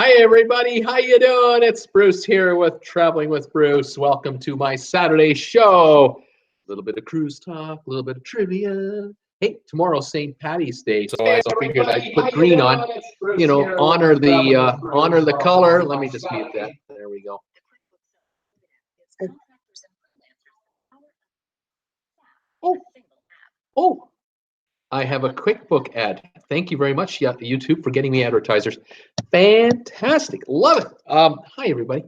Hi everybody, how you doing? It's Bruce here with Traveling with Bruce. Welcome to my Saturday show. A little bit of cruise talk, a little bit of trivia. Hey, tomorrow's St. Patty's Day, so I figured I'd put green on. You know, honor the color. Let me just mute that. There we go. Oh, I have a QuickBook ad. Thank you very much, YouTube, for getting me advertisers. Fantastic, love it. Hi everybody.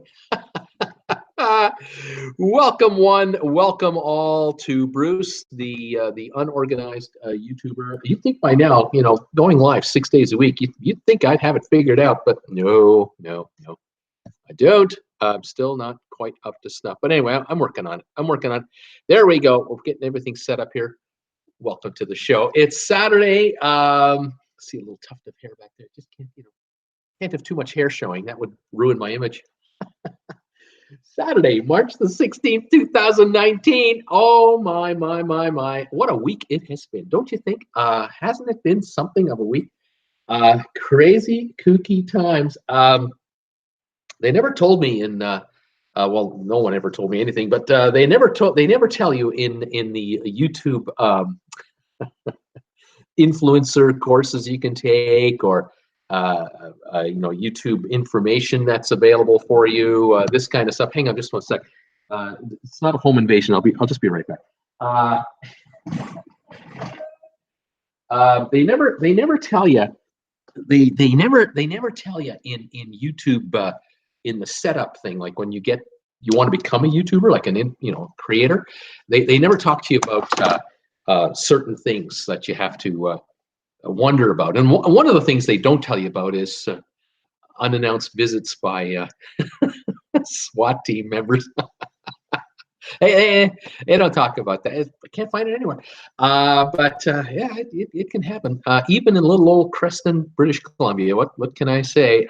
Welcome one, welcome all to Bruce, the unorganized YouTuber. You'd think by now, you know, going live 6 days a week, you'd think I'd have it figured out, but no, I don't. I'm still not quite up to snuff. But anyway, I'm working on it. There we go. We're getting everything set up here. Welcome to the show. It's Saturday. See a little tuft of hair back there. Just can't have too much hair showing. That would ruin my image. Saturday, March the 16th, 2019. Oh my. What a week it has been. Don't you think? Hasn't it been something of a week? Crazy, kooky times. They never told me in well, no one ever told me anything, but they never tell you in the YouTube influencer courses you can take, or YouTube information that's available for you, this kind of stuff. Hang on just one sec. It's not a home invasion. I'll just be right back. They never tell you. They never tell you in YouTube in the setup thing, like when you want to become a YouTuber, like creator. They never talk to you about certain things that you have to wonder about. And one of the things they don't tell you about is unannounced visits by SWAT team members. Hey, they don't talk about that. I can't find it anywhere. But yeah, it can happen. Even in little old Creston, British Columbia. What can I say?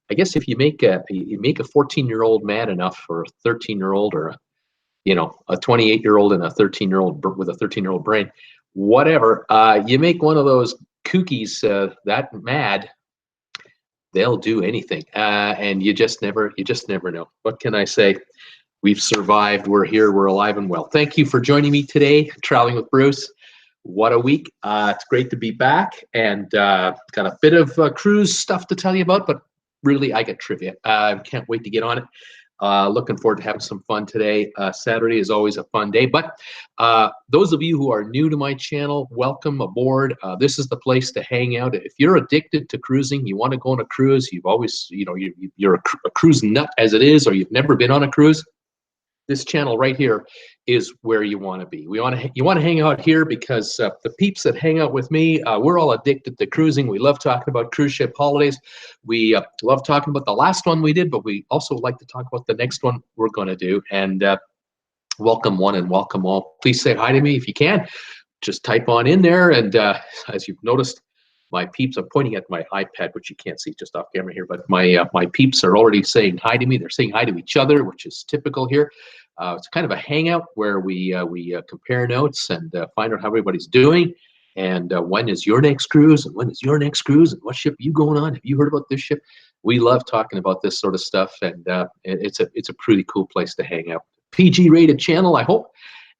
I guess if you make a 14-year-old mad enough, or a 13-year-old, or a 28-year-old and a 13-year-old with a 13-year-old brain, whatever, you make one of those kookies that mad, they'll do anything, and you just never know. What can I say? We've survived. We're here. We're alive and well. Thank you for joining me today, Traveling with Bruce. What a week. It's great to be back, and got a bit of cruise stuff to tell you about, but really I got trivia. I can't wait to get on it. Looking forward to having some fun today. Saturday is always a fun day, but those of you who are new to my channel, welcome aboard. This is the place to hang out. If you're addicted to cruising, you want to go on a cruise, you've always, you're a cruise nut as it is, or you've never been on a cruise, this channel right here is where you want to be. You want to hang out here because the peeps that hang out with me, we're all addicted to cruising. We love talking about cruise ship holidays. We love talking about the last one we did, but we also like to talk about the next one we're going to do. And welcome one and welcome all. Please say hi to me if you can. Just type on in there. And as you've noticed, my peeps, I'm pointing at my iPad, which you can't see just off camera here, but my peeps are already saying hi to me. They're saying hi to each other, which is typical here. It's kind of a hangout where we compare notes and find out how everybody's doing, and when is your next cruise, and when is your next cruise, and what ship are you going on? Have you heard about this ship? We love talking about this sort of stuff, and it's a pretty cool place to hang out. PG rated channel, I hope.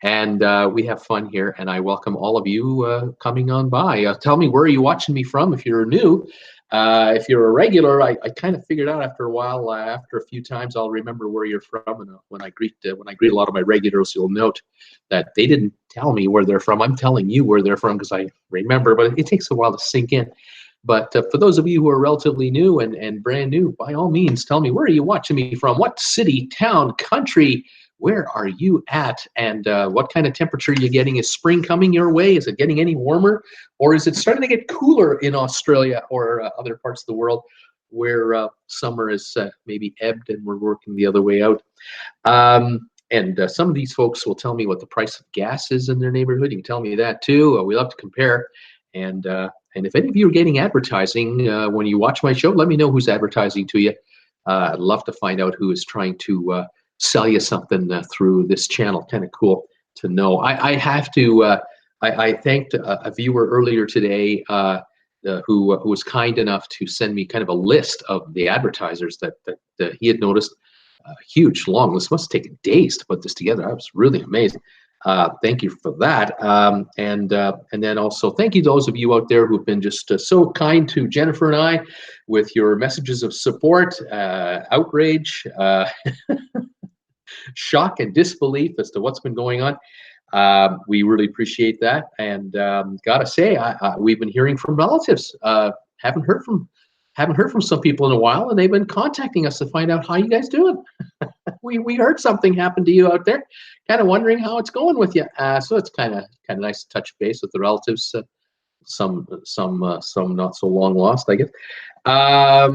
And we have fun here, and I welcome all of you coming on by. Tell me, where are you watching me from if you're new? If you're a regular, I kind of figured out after a while, after a few times, I'll remember where you're from. And when I greet a lot of my regulars, you'll note that they didn't tell me where they're from. I'm telling you where they're from because I remember, but it takes a while to sink in. But for those of you who are relatively new and brand new, by all means, tell me, where are you watching me from? What city, town, country? Where are you at, and what kind of temperature are you getting? Is spring coming your way? Is it getting any warmer, or is it starting to get cooler in Australia or other parts of the world where summer is maybe ebbed and we're working the other way out? And some of these folks will tell me what the price of gas is in their neighborhood. You can tell me that too. We love to compare. And if any of you are getting advertising when you watch my show, let me know who's advertising to you. I'd love to find out who is trying to sell you something through this channel. Kind of cool to know. I have to, I thanked a viewer earlier today who was kind enough to send me kind of a list of the advertisers that he had noticed. A huge, long list. Must have taken days to put this together. I was really amazing. Thank you for that. And then also thank you to those of you out there who've been just so kind to Jennifer and I with your messages of support, outrage, shock and disbelief as to what's been going on. We really appreciate that. And gotta say, we've been hearing from relatives. Haven't heard from some people in a while, and they've been contacting us to find out how you guys doing. we heard something happened to you out there, kind of wondering how it's going with you. So it's kind of nice to touch base with the relatives. Some not so long lost, I guess. Yeah,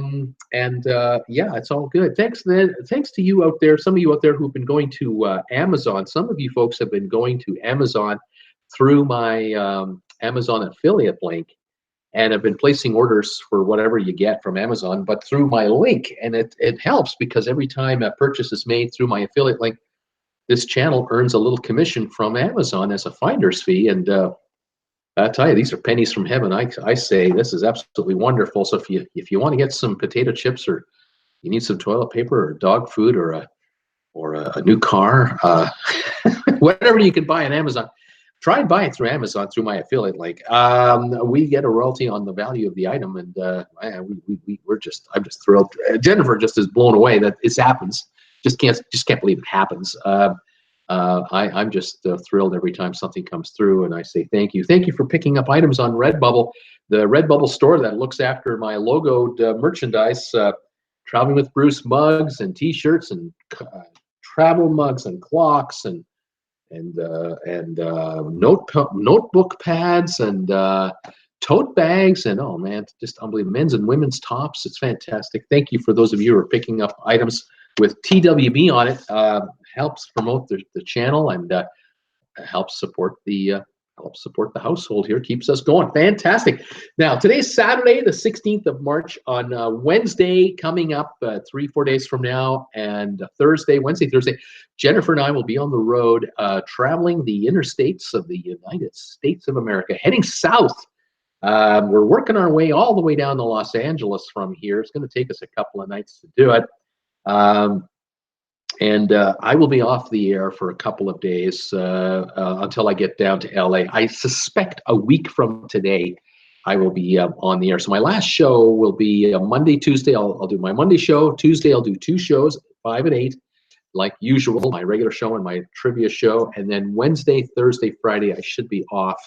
it's all good. Thanks to you out there. Some of you out there who've been going to Amazon. Some of you folks have been going to Amazon through my Amazon affiliate link, and have been placing orders for whatever you get from Amazon, but through my link. And it helps because every time a purchase is made through my affiliate link, this channel earns a little commission from Amazon as a finder's fee. And I tell you, these are pennies from heaven. I say this is absolutely wonderful. So if you want to get some potato chips, or you need some toilet paper, or dog food, or a new car, whatever you can buy on Amazon, try and buy it through Amazon through my affiliate link. We get a royalty on the value of the item, and I'm just thrilled. Jennifer just is blown away that this happens. Just can't believe it happens. I'm just thrilled every time something comes through, and I say thank you. Thank you for picking up items on RedBubble, the RedBubble store that looks after my logoed merchandise, Traveling with Bruce mugs and T-shirts and travel mugs and clocks and notebook pads and tote bags, and oh man, just unbelievable. Men's and women's tops. It's fantastic. Thank you for those of you who are picking up items with TWB on it. Helps promote the channel and helps support the household here. Keeps us going. Fantastic. Now today's Saturday, the 16th of March. On Wednesday coming up, 3-4 days from now, and Wednesday, Thursday, Jennifer and I will be on the road traveling the interstates of the United States of America, heading south. We're working our way all the way down to Los Angeles from here. It's going to take us a couple of nights to do it. And I will be off the air for a couple of days until I get down to LA. I suspect a week from today I will be on the air. So my last show will be Monday, Tuesday. I'll do my Monday show. Tuesday I'll do 2 shows, 5 and 8, like usual, my regular show and my trivia show. And then Wednesday, Thursday, Friday I should be off.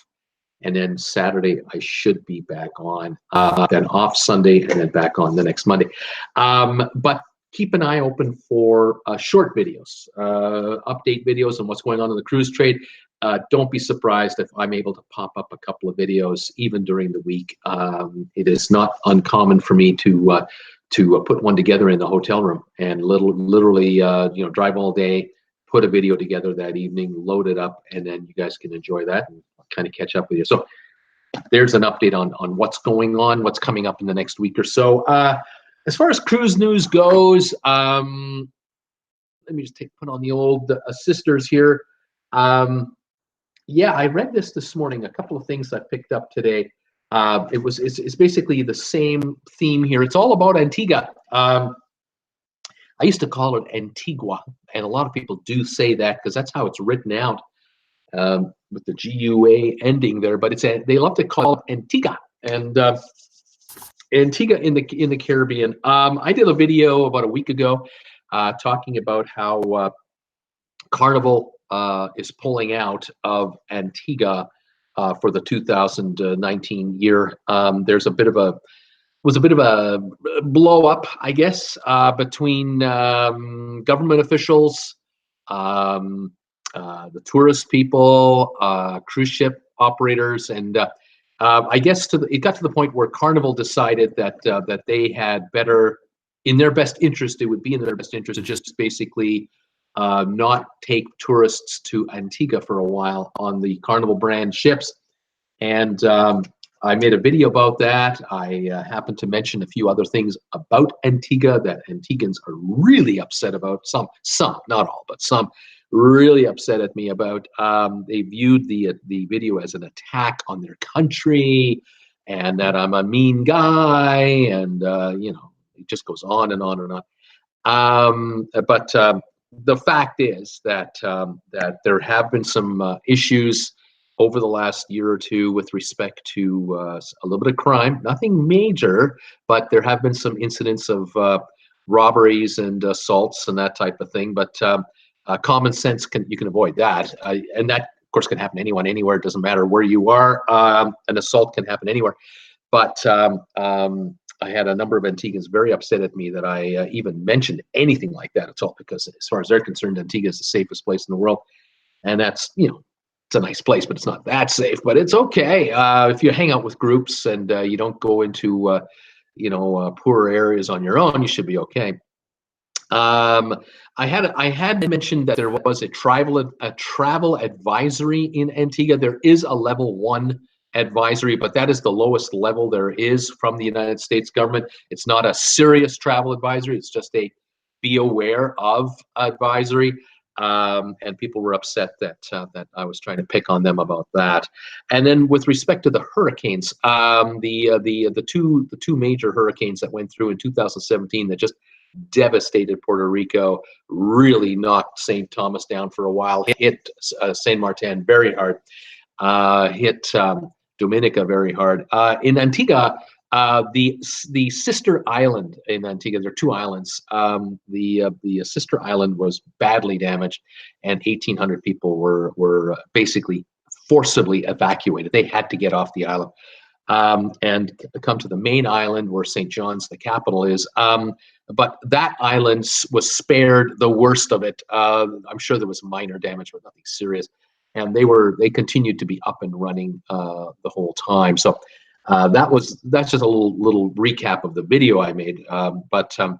And then Saturday I should be back on. Then off Sunday, and then back on the next Monday. But keep an eye open for short videos, update videos on what's going on in the cruise trade. Don't be surprised if I'm able to pop up a couple of videos even during the week. It is not uncommon for me to put one together in the hotel room and literally drive all day, put a video together that evening, load it up, and then you guys can enjoy that and kind of catch up with you. So there's an update on what's going on, what's coming up in the next week or so. As far as cruise news goes, let me just put on the old sisters here. Yeah, I read this morning. A couple of things I picked up today. It's basically the same theme here. It's all about Antigua. I used to call it Antigua, and a lot of people do say that because that's how it's written out with the GUA ending there. But they love to call it Antigua, and Antigua in the Caribbean. I did a video about a week ago talking about how Carnival is pulling out of Antigua for the 2019 year. There's a bit of a blow up, I guess, between government officials, the tourist people, cruise ship operators, and I guess it got to the point where Carnival decided that they had better, in their best interest, it would be in their best interest to just basically not take tourists to Antigua for a while on the Carnival brand ships. And I made a video about that. I happened to mention a few other things about Antigua that Antiguans are really upset about. Some, not all, but some really upset at me about. They viewed the video as an attack on their country, and that I'm a mean guy, and you know, it just goes on and on and on. But the fact is that that there have been some issues over the last year or two with respect to a little bit of crime. Nothing major, but there have been some incidents of robberies and assaults and that type of thing. But common sense you can avoid that, and that of course can happen to anyone, anywhere. It doesn't matter where you are. An assault can happen anywhere. But I had a number of Antiguans very upset at me that I even mentioned anything like that at all, because as far as they're concerned, Antigua is the safest place in the world. And that's, you know, it's a nice place, but it's not that safe. But it's okay if you hang out with groups and you don't go into, you know, poorer areas on your own. You should be okay. I had mentioned that there was a travel advisory in Antigua. There is a level 1 advisory, but that is the lowest level there is from the United States government. It's not a serious travel advisory. It's just a be aware of advisory. And people were upset that that I was trying to pick on them about that. And then with respect to the hurricanes, the two major hurricanes that went through in 2017 that just devastated Puerto Rico, really knocked St. Thomas down for a while, hit Saint Martin very hard, hit Dominica very hard. In Antigua, the sister island in Antigua, there are 2 islands. The sister island was badly damaged, and 1,800 people were basically forcibly evacuated. They had to get off the island and come to the main island where St. John's, the capital, is. But that island was spared the worst of it. I'm sure there was minor damage, but nothing serious. And they continued to be up and running the whole time. So that's just a little recap of the video I made. But I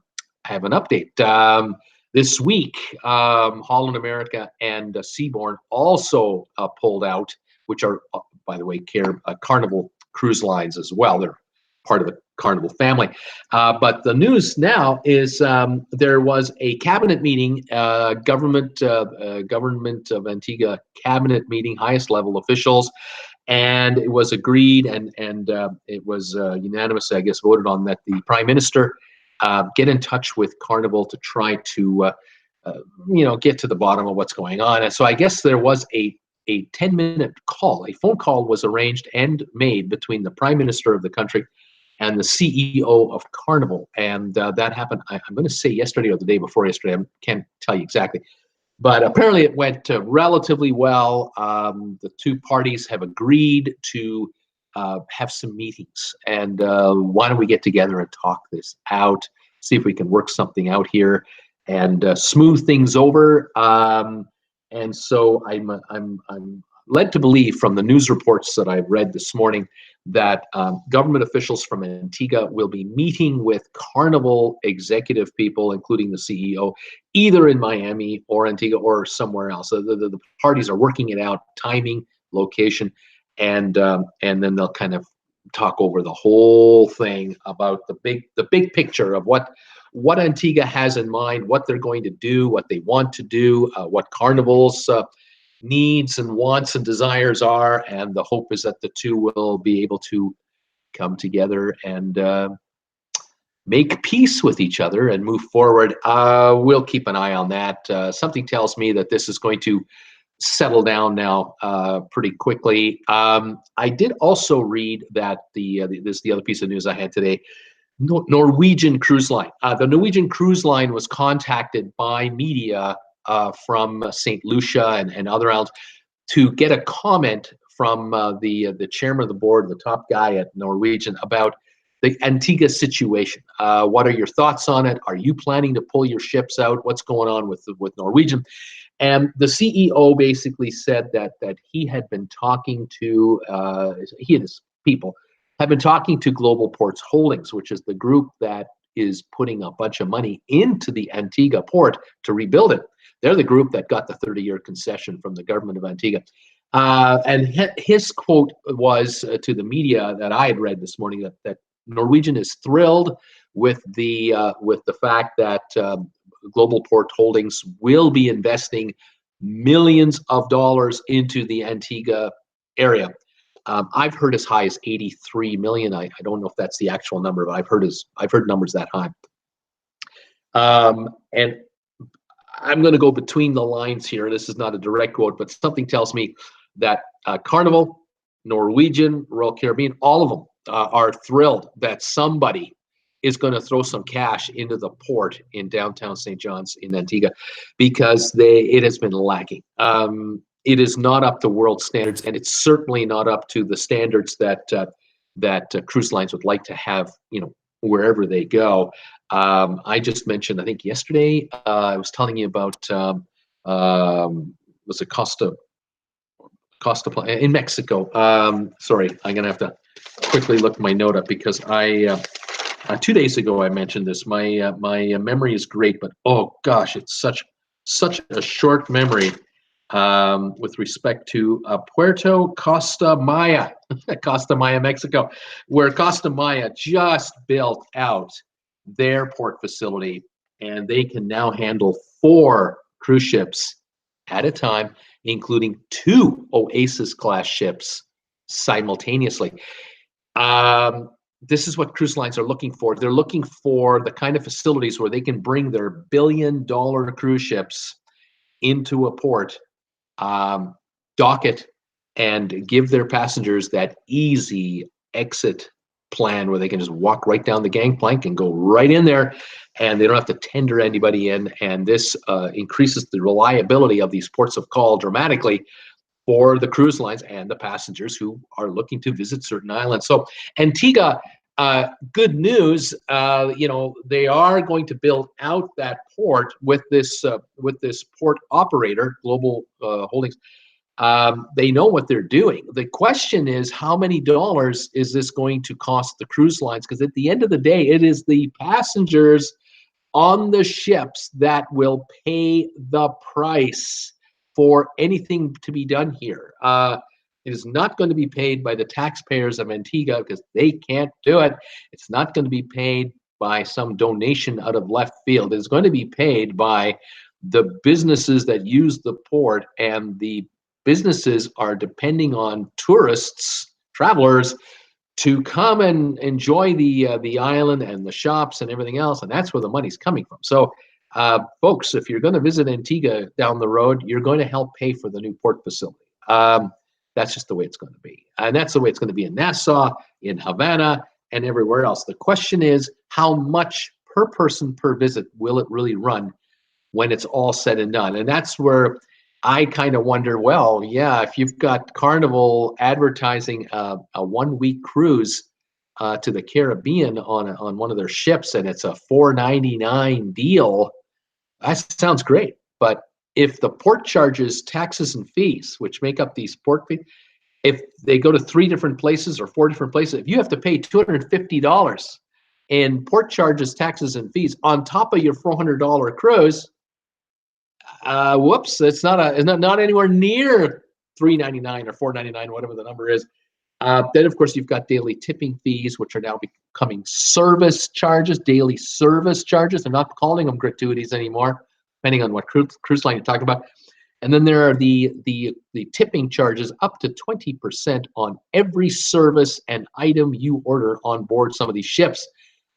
have an update. This week, Holland America and Seabourn also pulled out, which are, by the way, Carnival cruise lines as well. They're part of the Carnival family. But the news now is there was a cabinet meeting, government of Antigua cabinet meeting, highest level officials, and it was agreed and it was unanimously, I guess, voted on that the Prime Minister get in touch with Carnival to try to you know, get to the bottom of what's going on. And so I guess there was a 10-minute call, a phone call was arranged and made between the Prime Minister of the country and the CEO of Carnival. And that happened, I'm going to say yesterday or the day before yesterday. I can't tell you exactly. But apparently it went relatively well. The 2 parties have agreed to have some meetings. And why don't we get together and talk this out, see if we can work something out here and smooth things over. And so I'm led to believe from the news reports that I've read this morning that government officials from Antigua will be meeting with Carnival executive people, including the CEO, either in Miami or Antigua or somewhere else. So the parties are working it out, timing, location, and then they'll kind of talk over the whole thing about the big picture of what Antigua has in mind, what they're going to do, what they want to do, what Carnival's needs and wants and desires are, and the hope is that the 2 will be able to come together and make peace with each other and move forward. We'll keep an eye on that. Something tells me that this is going to settle down now pretty quickly. I did also read that this is the other piece of news I had today. Norwegian Cruise Line. The Norwegian Cruise Line was contacted by media from St. Lucia and other islands to get a comment from the chairman of the board, the top guy at Norwegian, about the Antigua situation. What are your thoughts on it? Are you planning to pull your ships out? What's going on with Norwegian? And the CEO basically said that he had been talking to he and his people have been talking to Global Ports Holdings, which is the group that is putting a bunch of money into the Antigua port to rebuild it. They're the group that got the 30-year concession from the government of Antigua. And his quote was to the media that I had read this morning that Norwegian is thrilled with the fact that Global Port Holdings will be investing millions of dollars into the Antigua area. I've heard as high as 83 million. I don't know if that's the actual number, but I've heard numbers that high. And I'm going to go between the lines here. This is not a direct quote, but something tells me that Carnival, Norwegian, Royal Caribbean, all of them are thrilled that somebody is going to throw some cash into the port in downtown St. John's in Antigua, because it has been lacking. It is not up to world standards, and it's certainly not up to the standards that cruise lines would like to have, wherever they go. I just mentioned, I think yesterday, I was telling you about was it Costa in Mexico. Sorry, I'm gonna have to quickly look my note up, because 2 days ago I mentioned this. My memory is great, but oh gosh, it's such a short memory with respect to Puerto Costa Maya, Costa Maya, Mexico, where Costa Maya just built out their port facility, and they can now handle 4 cruise ships at a time, including 2 Oasis class ships simultaneously. This is what cruise lines are looking for. They're looking for the kind of facilities where they can bring their billion-dollar cruise ships into a port, dock it, and give their passengers that easy exit plan where they can just walk right down the gangplank and go right in there, and they don't have to tender anybody in. And this increases the reliability of these ports of call dramatically for the cruise lines and the passengers who are looking to visit certain islands. So Antigua, good news. They are going to build out that port with this port operator, Global Holdings. They know what they're doing. The question is, how many dollars is this going to cost the cruise lines? Because at the end of the day, it is the passengers on the ships that will pay the price for anything to be done here. It is not going to be paid by the taxpayers of Antigua, because they can't do it. It's not going to be paid by some donation out of left field. It's going to be paid by the businesses that use the port, and the businesses are depending on tourists, travelers, to come and enjoy the island and the shops and everything else, and that's where the money's coming from. So, folks, if you're going to visit Antigua down the road, you're going to help pay for the new port facility. That's just the way it's going to be, and that's the way it's going to be in Nassau, in Havana, and everywhere else. The question is, how much per person per visit will it really run when it's all said and done? And that's where I kind of wonder, well, yeah, if you've got Carnival advertising a 1-week cruise to the Caribbean on one of their ships, and it's a $4.99 deal, that sounds great. But if the port charges taxes and fees, which make up these port fees, if they go to 3 different places or 4 different places, if you have to pay $250 in port charges, taxes, and fees on top of your $400 cruise, whoops, it's not anywhere near $3.99 or $4.99, whatever the number is. Then, of course, you've got daily tipping fees, which are now becoming service charges, daily service charges. They're not calling them gratuities anymore, depending on what cruise line you're talking about. And then there are the tipping charges up to 20% on every service and item you order on board some of these ships.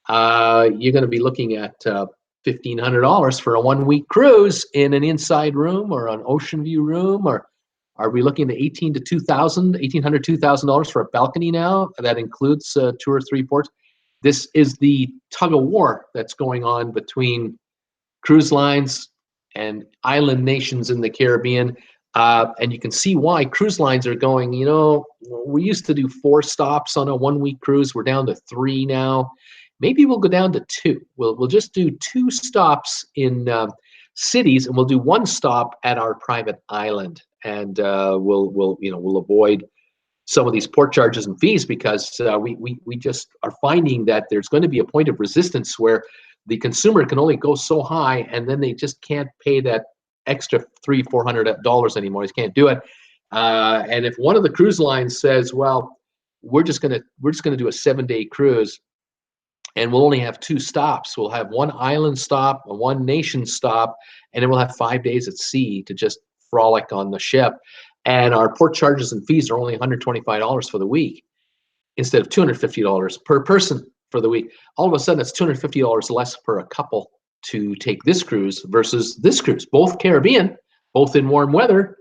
You're going to be looking at $1,500 for a 1-week cruise in an inside room or an ocean view room, or are we looking at $1,800 to $2,000 for a balcony now? That includes 2 or 3 ports. This is the tug of war that's going on between cruise lines and island nations in the Caribbean. And you can see why cruise lines are going, we used to do 4 stops on a 1-week cruise. We're down to 3 now. Maybe we'll go down to 2. We'll just do 2 stops in cities, and we'll do 1 stop at our private island, and we'll avoid some of these port charges and fees, because we just are finding that there's going to be a point of resistance where the consumer can only go so high, and then they just can't pay that extra $300-400 anymore. They can't do it, and if one of the cruise lines says, well, we're just gonna do a 7-day cruise, and we'll only have 2 stops. We'll have 1 island stop, a 1 nation stop, and then we'll have 5 days at sea to just frolic on the ship. and our port charges and fees are only $125 for the week instead of $250 per person for the week. All of a sudden, it's $250 less per a couple to take this cruise versus this cruise. Both Caribbean, both in warm weather.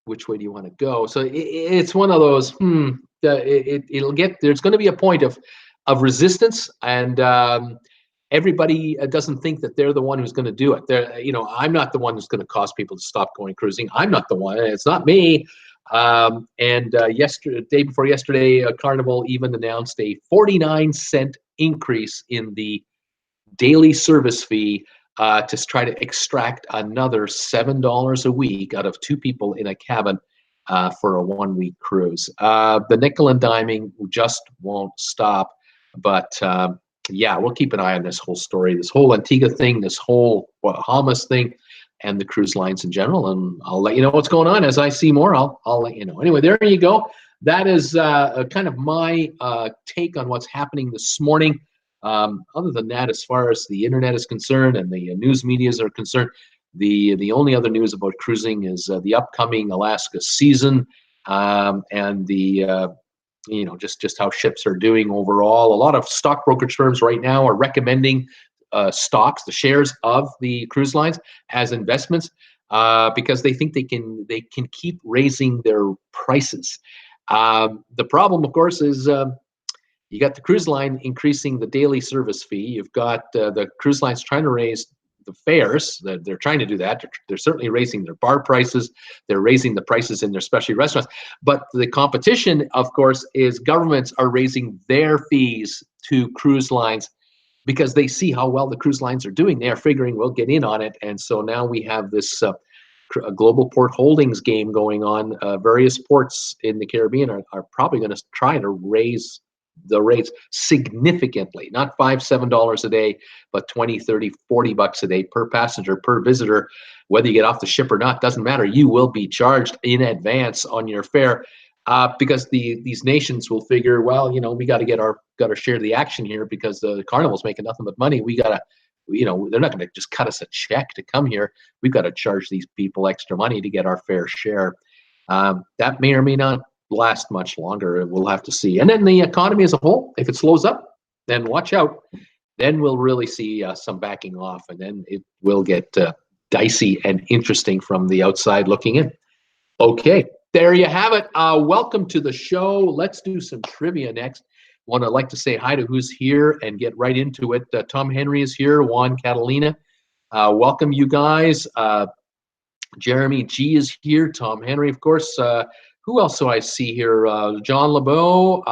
Which way do you want to go? So it's one of those. It'll get. There's going to be a point of resistance, and everybody doesn't think that they're the one who's going to do it. I'm not the one who's going to cause people to stop going cruising. I'm not the one. It's not me. Yesterday, day before yesterday, Carnival even announced a 49-cent increase in the daily service fee to try to extract another $7 a week out of two people in a cabin for a 1-week cruise. The nickel and diming just won't stop. But yeah, we'll keep an eye on this whole story, this whole Antigua thing, this whole Bahamas thing, and the cruise lines in general. And I'll let you know what's going on. As I see more, I'll let you know. Anyway, there you go. That is kind of my take on what's happening this morning. Other than that, as far as the internet is concerned and the news medias are concerned, the only other news about cruising is the upcoming Alaska season and the just how ships are doing overall. A lot of stock brokerage firms right now are recommending stocks, the shares of the cruise lines, as investments because they think they can keep raising their prices. The problem, of course, is you got the cruise line increasing the daily service fee. You've got the cruise lines trying to raise the fares. They're trying to do that. They're certainly raising their bar prices. They're raising the prices in their specialty restaurants. But the competition, of course, is governments are raising their fees to cruise lines because they see how well the cruise lines are doing. They're figuring we'll get in on it. And so now we have this global port holdings game going on. Various ports in the Caribbean are probably going to try to raise the rates significantly, not $5-7 a day, but $20, $30, $40 a day per passenger, per visitor. Whether you get off the ship or not, doesn't matter. You will be charged in advance on your fare because these nations will figure, well, we got to share the action here because the Carnival's making nothing but money. We got to, they're not going to just cut us a check to come here. We've got to charge these people extra money to get our fair share. That may or may not last much longer. We'll have to see. And then the economy as a whole, if it slows up, then watch out. Then we'll really see some backing off, and then it will get dicey and interesting from the outside looking in. Okay, there you have it. Welcome to the show. Let's do some trivia next. Want to like to say hi to who's here and get right into it. Tom Henry is here. Juan Catalina. Welcome, you guys. Jeremy G is here. Tom Henry, of course. Who else do I see here? John LeBeau.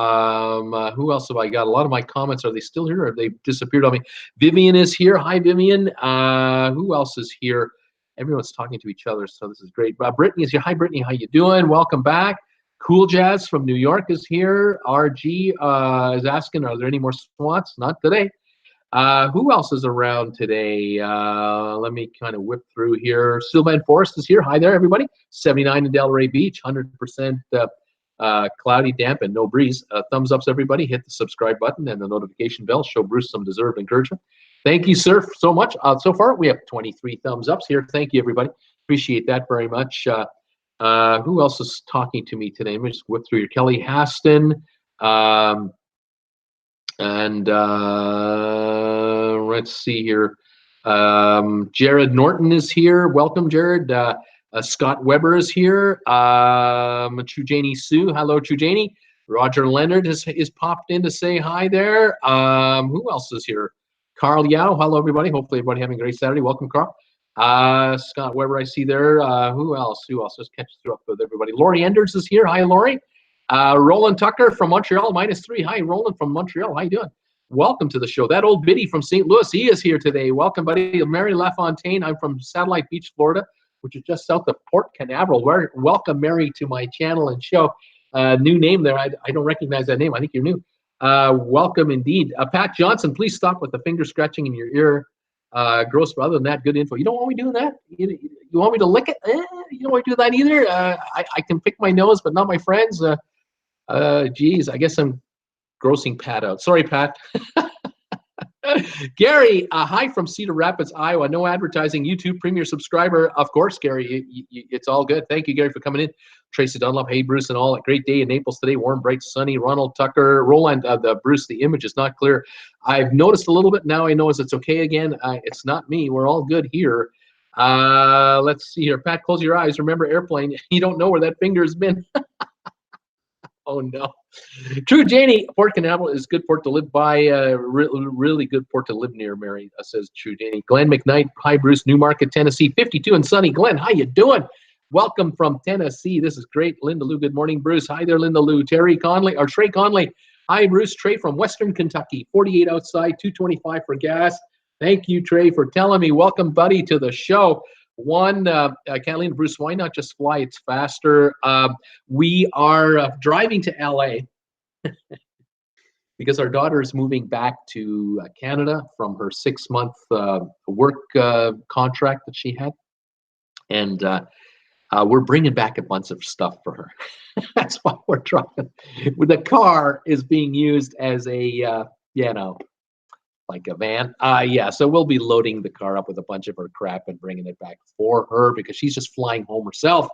Who else have I got? A lot of my comments, are they still here or have they disappeared on me? Vivian is here. Hi, Vivian. Who else is here? Everyone's talking to each other, so this is great. Brittany is here. Hi, Brittany. How you doing? Welcome back. Cool Jazz from New York is here. RG is asking, are there any more swats? Not today. Who else is around today? Let me kind of whip through here. Sylvan Forrest is here. Hi there, everybody. 79 in Delray Beach, 100% cloudy, damp, and no breeze. Thumbs ups, everybody. Hit the subscribe button and the notification bell. Show Bruce some deserved encouragement. Thank you, sir, so much. So far, we have 23 thumbs ups here. Thank you, everybody. Appreciate that very much. Who else is talking to me today? Let me just whip through here. Kelly Haston. And let's see here. Jared Norton is here. Welcome, Jared. Scott Weber is here. Chujani Sue. Hello, Chujani. Roger Leonard is popped in to say hi there. Who else is here? Carl Yao. Hello, everybody. Hopefully, everybody having a great Saturday. Welcome, Carl. Scott Weber, I see there. Who else? Let's catch up with everybody. Lori Enders is here. Hi, Lori. Roland Tucker from Montreal, -3. Hi, Roland from Montreal. How you doing? Welcome to the show. That old biddy from St. Louis, he is here today. Welcome, buddy. Mary LaFontaine. I'm from Satellite Beach, Florida, which is just south of Port Canaveral. Welcome, Mary, to my channel and show. New name there. I don't recognize that name. I think you're new. Welcome indeed. Pat Johnson, please stop with the finger scratching in your ear. Gross, but other than that, good info. You don't want me doing that? You want me to lick it? You don't want me to do that either? I can pick my nose, but not my friends. Geez, I guess I'm grossing Pat out. Sorry, Pat. Gary, hi from Cedar Rapids, Iowa. No advertising. YouTube Premier subscriber. Of course, Gary. It's all good. Thank you, Gary, for coming in. Tracy Dunlop. Hey, Bruce, and all. A great day in Naples today. Warm, bright, sunny. Ronald Tucker. Roland. Bruce, the image is not clear. I've noticed a little bit. Now I know it's okay again. It's not me. We're all good here. Let's see here. Pat, close your eyes. Remember airplane. You don't know where that finger's been. Oh, no. True, Janie. Port Canaveral is good port to live by. Really good port to live near, Mary, says True, Janie. Glenn McKnight. Hi, Bruce. Newmarket, Tennessee. 52 and sunny. Glenn, how you doing? Welcome from Tennessee. This is great. Linda Lou, good morning, Bruce. Hi there, Linda Lou. Terry Conley, or Trey Conley. Hi, Bruce. Trey from Western Kentucky. 48 outside, 225 for gas. Thank you, Trey, for telling me. Welcome, buddy, to the show. Kathleen, Bruce, why not just fly? It's faster. We are driving to LA because our daughter is moving back to Canada from her 6-month work contract that she had. And we're bringing back a bunch of stuff for her. That's why we're driving. The car is being used as a, like a van. Yeah, so we'll be loading the car up with a bunch of her crap and bringing it back for her because she's just flying home herself.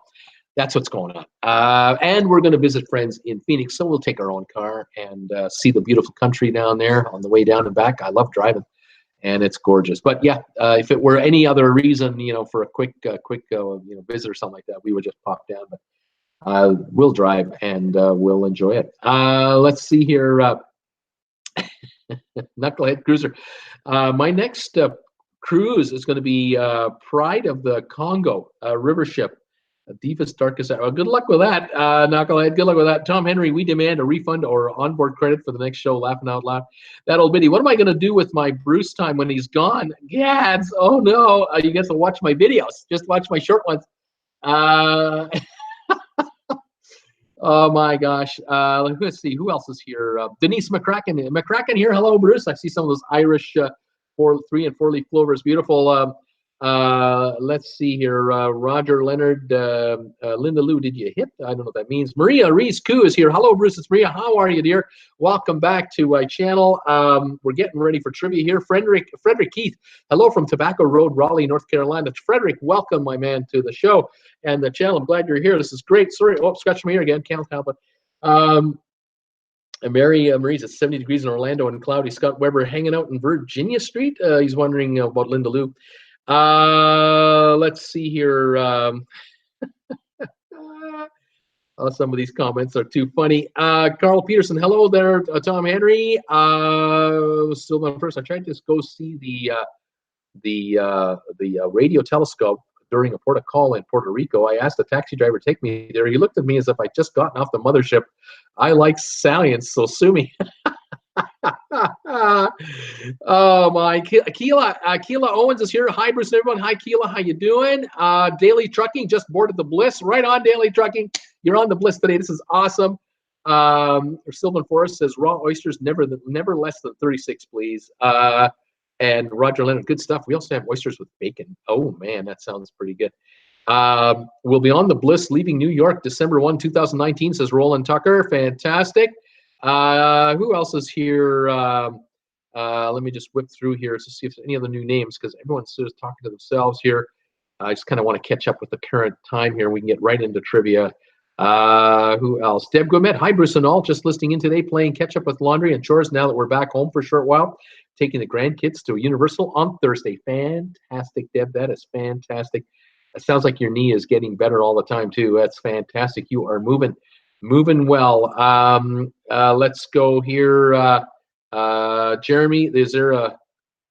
That's what's going on. And we're going to visit friends in Phoenix, so we'll take our own car and see the beautiful country down there on the way down and back. I love driving, and it's gorgeous. But yeah, if it were any other reason, for a quick visit or something like that, we would just pop down. But we'll drive and we'll enjoy it. Let's see here. Knucklehead Cruiser. My next cruise is going to be Pride of the Congo river ship. Deepest, darkest hour. Well, good luck with that, Knucklehead. Good luck with that. Tom Henry, we demand a refund or onboard credit for the next show. Laughing out loud. That old biddy. What am I going to do with my Bruce time when he's gone? Gads. Oh no. You get to watch my videos. Just watch my short ones. Oh my gosh. Let's see. Who else is here? Denise McCracken. McCracken here. Hello, Bruce. I see some of those Irish 3 and 4 leaf clovers. Beautiful. Let's see here. Roger Leonard. Linda Lou, did you hit? I don't know what that means. Maria Reese Koo is here. Hello, Bruce. It's Maria. How are you, dear? Welcome back to my channel. We're getting ready for trivia here. Frederick Keith. Hello from Tobacco Road, Raleigh, North Carolina. Frederick, welcome, my man, to the show and the channel. I'm glad you're here. This is great. Sorry. Oh, scratch my ear again. Can't help it. Marie's at 70 degrees in Orlando and cloudy. Scott Weber hanging out in Virginia Street. He's wondering about Linda Lou. Let's see here. Some of these comments are too funny. Carl Peterson, hello there. Tom Henry. Still not first. I tried to go see the radio telescope during a port of call in Puerto Rico. I asked the taxi driver to take me there. He looked at me as if I'd just gotten off the mothership. I like salience, so sue me. Oh my, Keela Owens is here. Hi, Bruce, everyone. Hi, Keela, how you doing? Daily Trucking just boarded the Bliss. Right on, Daily Trucking. You're on the Bliss today. This is awesome. Sylvan Forrest says raw oysters never less than 36, please. And Roger Leonard, good stuff. We also have oysters with bacon. Oh man, that sounds pretty good. We'll be on the Bliss leaving New York December 1, 2019, says Roland Tucker. Fantastic. Who else is here? Let me just whip through here to see if there's any other new names because everyone's sort of talking to themselves here. I just kind of want to catch up with the current time here. We can get right into trivia. Who else? Deb Gourmet. Hi, Bruce and all. Just listening in today, playing catch up with laundry and chores now that we're back home for a short while. Taking the grandkids to a Universal on Thursday. Fantastic, Deb. That is fantastic. It sounds like your knee is getting better all the time, too. That's fantastic. You are moving well. Let's go here. Jeremy, is there a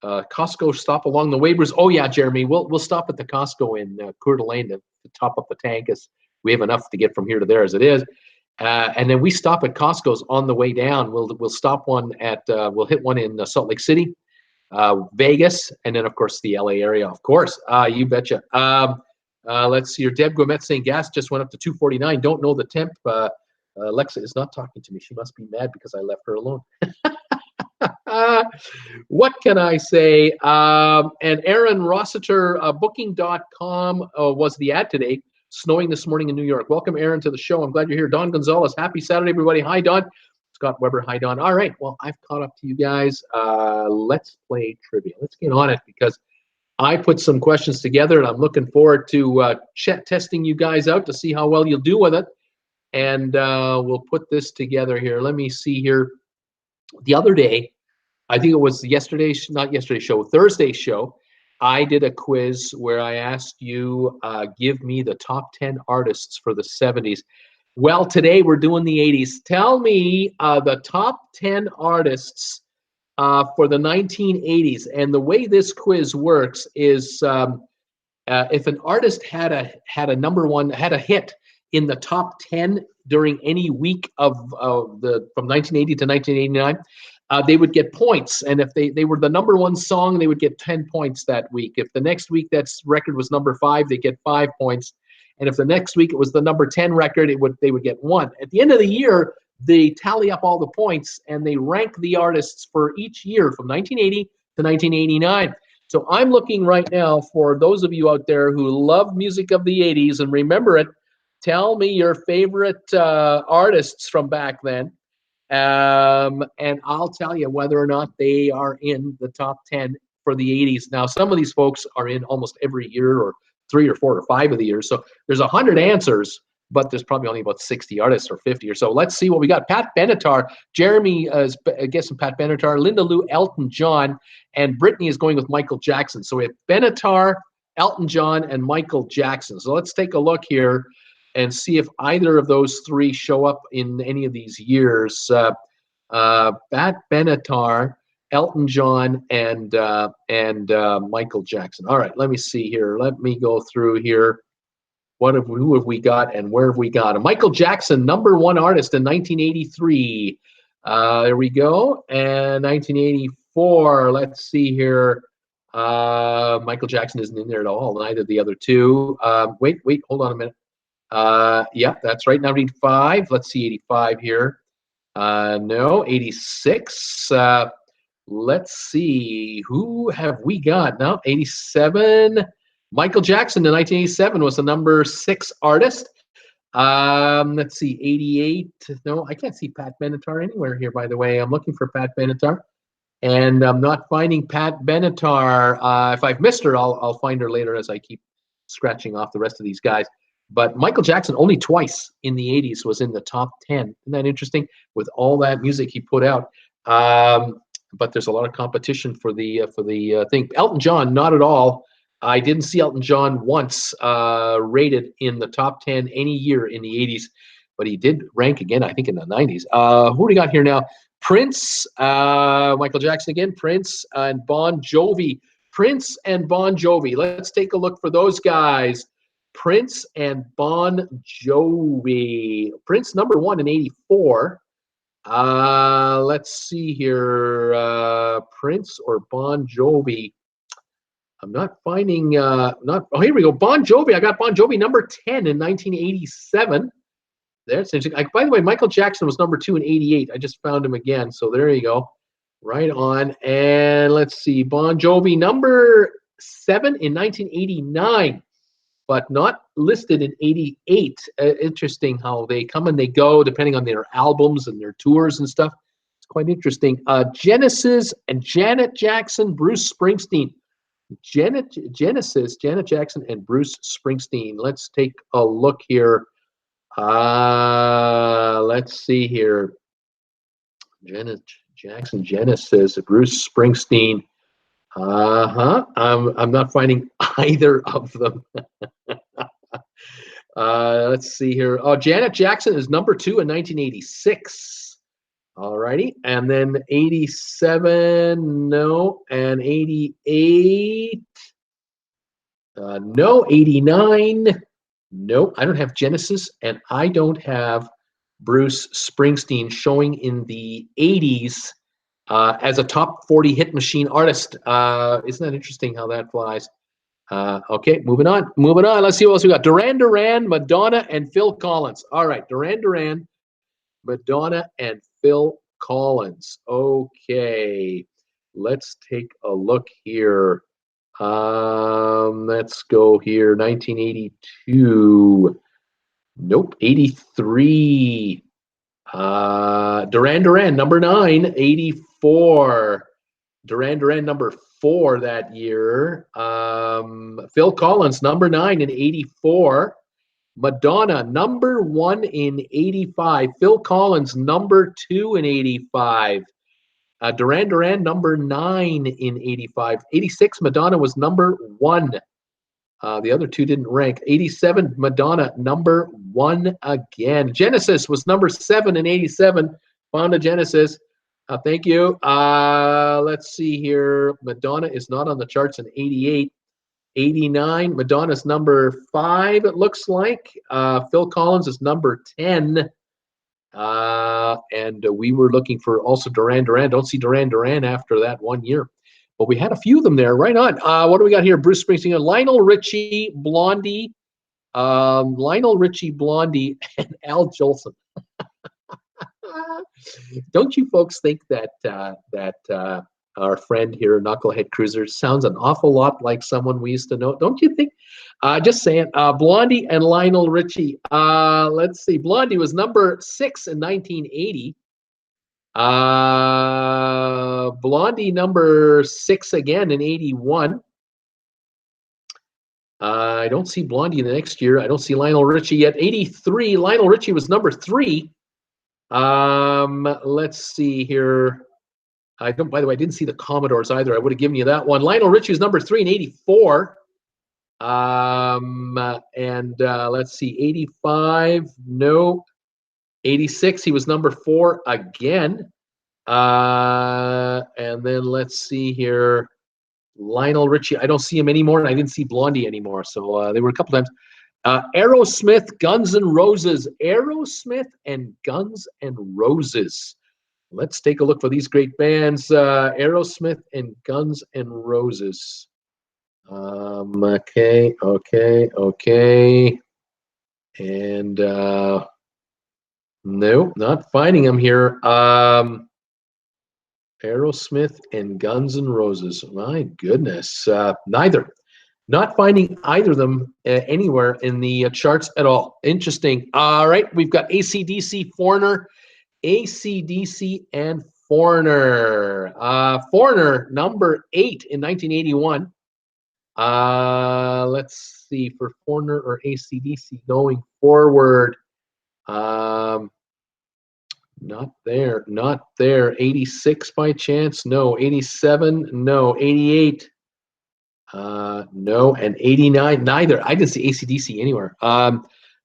Costco stop along the way? Bruce? Oh, yeah, Jeremy. We'll stop at the Costco in Coeur d'Alene to top up the tank as we have enough to get from here to there as it is. And then we stop at Costco's on the way down. We'll stop one at we'll hit one in Salt Lake City, Vegas, and then of course the LA area. Of course, you betcha. Let's see here. Deb Gourmet saying gas just went up to $2.49. Don't know the temp. Alexa is not talking to me. She must be mad because I left her alone. What can I say? And Aaron Rossiter, Booking.com was the ad today. Snowing this morning in New York. Welcome, Aaron, to the show. I'm glad you're here. Don Gonzalez, happy Saturday, everybody. Hi, Don. It's Scott Weber, hi Don. All right, well, I've caught up to you guys. Let's play trivia. Let's get on it because I put some questions together and I'm looking forward to testing you guys out to see how well you'll do with it. And we'll put this together here. Let me see here. The other day, I think it was yesterday's, not yesterday's show, Thursday's show, I did a quiz where I asked you, give me the top 10 artists for the 70s. Well, today we're doing the 80s. Tell me the top 10 artists for the 1980s. And the way this quiz works is if an artist had a number one, had a hit in the top 10 during any week of from 1980 to 1989, they would get points. And if they were the number one song, they would get 10 points that week. If the next week that record was number 5, they get 5 points. And if the next week it was the number 10 record, they would get 1. At the end of the year, they tally up all the points and they rank the artists for each year from 1980 to 1989. So I'm looking right now for those of you out there who love music of the 80s and remember it. Tell me your favorite artists from back then. And I'll tell you whether or not they are in the top 10 for the 80s. Now, some of these folks are in almost every year or 3 or 4 or 5 of the years. So there's 100 answers, but there's probably only about 60 artists or 50 or so. Let's see what we got. Pat Benatar, Jeremy is guessing Pat Benatar, Linda Lou, Elton John, and Brittany is going with Michael Jackson. So we have Benatar, Elton John, and Michael Jackson. So let's take a look here and see if either of those 3 show up in any of these years. Pat Benatar, Elton John, and Michael Jackson. All right, let me see here. Let me go through here. Who have we got and where have we got him? Michael Jackson, number 1 artist in 1983. There we go. And 1984, let's see here. Michael Jackson isn't in there at all, neither the other 2. Wait, hold on a minute. Yeah, that's right. Now 85. Let's see 85 here. No, 86. Let's see. Who have we got? No, 87. Michael Jackson in 1987 was the number 6 artist. Let's see, 88. No, I can't see Pat Benatar anywhere here, by the way. I'm looking for Pat Benatar, and I'm not finding Pat Benatar. If I've missed her, I'll find her later as I keep scratching off the rest of these guys. But Michael Jackson only twice in the 80s was in the top 10. Isn't that interesting? With all that music he put out. But there's a lot of competition for the thing. Elton John, not at all. I didn't see Elton John once rated in the top 10 any year in the 80s, but he did rank again, I think, in the 90s. Who do we got here now? Prince, Michael Jackson again, Prince, and Bon Jovi. Prince and Bon Jovi. Let's take a look for those guys. Prince and Bon Jovi. Prince, number 1 in 84. Let's see here. Prince or Bon Jovi. I'm not finding, oh, here we go. Bon Jovi. I got Bon Jovi number 10 in 1987. That's interesting. By the way, Michael Jackson was number 2 in 88. I just found him again. So there you go. Right on. And let's see. Bon Jovi number 7 in 1989, but not listed in 88. Interesting how they come and they go depending on their albums and their tours and stuff. It's quite interesting. Genesis and Janet Jackson, Bruce Springsteen. Genesis, Janet Jackson, and Bruce Springsteen. Let's take a look here. Let's see here. Janet Jackson, Genesis, Bruce Springsteen. I'm not finding either of them. Let's see here. Oh, Janet Jackson is number 2 in 1986. Alrighty, and then 87, no, and 88, no, 89, no. I don't have Genesis, and I don't have Bruce Springsteen showing in the 80s as a top 40 hit machine artist. Isn't that interesting how that flies? Okay, moving on. Let's see what else we got. Duran Duran, Madonna, and Phil Collins. All right, Duran Duran, Madonna, and Phil Collins. Okay, let's take a look here. Let's go here. 1982. Nope. 83. Duran Duran, number 9, 84. Duran Duran, number 4 that year. Phil Collins, number 9 in 84. Madonna, number 1 in 85. Phil Collins, number 2 in 85. Duran Duran, number 9 in 85. 86, Madonna was number 1. The other two didn't rank. 87, Madonna, number 1 again. Genesis was number 7 in 87. Found a Genesis. Thank you. Let's see here. Madonna is not on the charts in 88. 89, Madonna's number 5, it looks like. Phil Collins is number 10. And we were looking for also Duran Duran. Don't see Duran Duran after that 1 year. But we had a few of them there. Right on. What do we got here? Bruce Springsteen, Lionel Richie, Blondie, Lionel Richie, Blondie, and Al Jolson. Don't you folks think that our friend here, Knucklehead Cruiser, sounds an awful lot like someone we used to know? Don't you think? Just saying. Blondie and Lionel Richie. Let's see. Blondie was number 6 in 1980. Blondie number 6 again in 81. I don't see Blondie the next year. I don't see Lionel Richie yet. 83. Lionel Richie was number 3. Let's see here. By the way, I didn't see the Commodores either. I would have given you that one. Lionel Richie was number 3 in 84. Let's see, 85, no. 86, he was number 4 again. And then let's see here. Lionel Richie, I don't see him anymore, and I didn't see Blondie anymore. So they were a couple times. Aerosmith, Guns N' Roses. Aerosmith and Guns N' Roses. Let's take a look for these great bands. Aerosmith and Guns N' Roses. Okay. And no, not finding them here. Aerosmith and Guns N' Roses. My goodness. Neither. Not finding either of them anywhere in the charts at all. Interesting. All right, we've got AC/DC, Foreigner. AC/DC and Foreigner. Foreigner, number 8 in 1981. Let's see, for Foreigner or AC/DC going forward. Not there. 86 by chance? No. 87? No. 88? No. And 89? Neither. I didn't see AC/DC anywhere.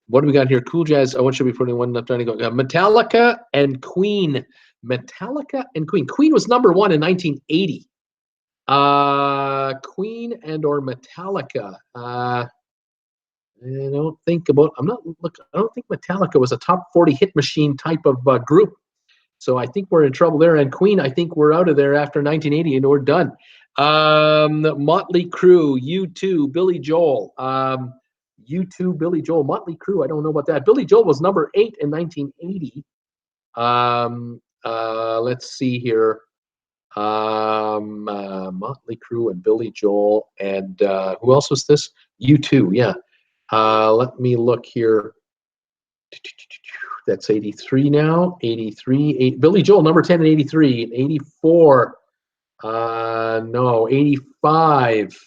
What do we got here? Cool Jazz. What should we put in one? I'm trying to go. Metallica and Queen. Metallica and Queen. Queen was number 1 in 1980. Queen and or Metallica. I don't think Metallica was a top 40 hit machine type of group. So I think we're in trouble there. And Queen, I think we're out of there after 1980 and we're done. Motley Crue, U2, Billy Joel. U2, Billy Joel, Motley Crue. I don't know about that. Billy Joel was number 8 in 1980. Let's see here. Motley Crue and Billy Joel, and who else was this? U2, yeah. Let me look here. That's 83 now. 83. Billy Joel, number 10 in 83. 84. No. 85.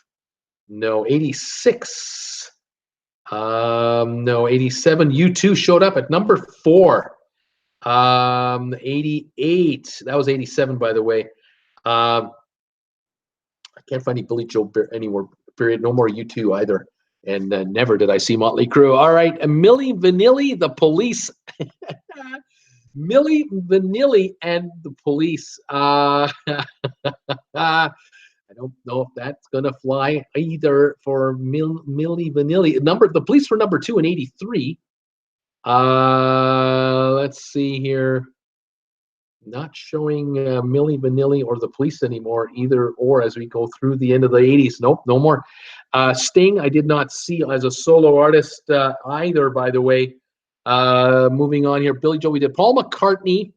No. 86. No. 87. U2 showed up at number 4. 88. That was 87, by the way. I can't find any Billy Joel anywhere. Period. No more U2 either. And never did I see Motley Crue. All right, Milli Vanilli, The Police. Milli Vanilli and The Police. I don't know if that's gonna fly either for Milli Vanilli. The Police were number 2 in 83. Let's see here. Not showing Milli Vanilli or The Police anymore, either or, as we go through the end of the 80s. Nope, no more. Sting, I did not see as a solo artist either, by the way. Moving on here. Billy Joel, we did. Paul McCartney.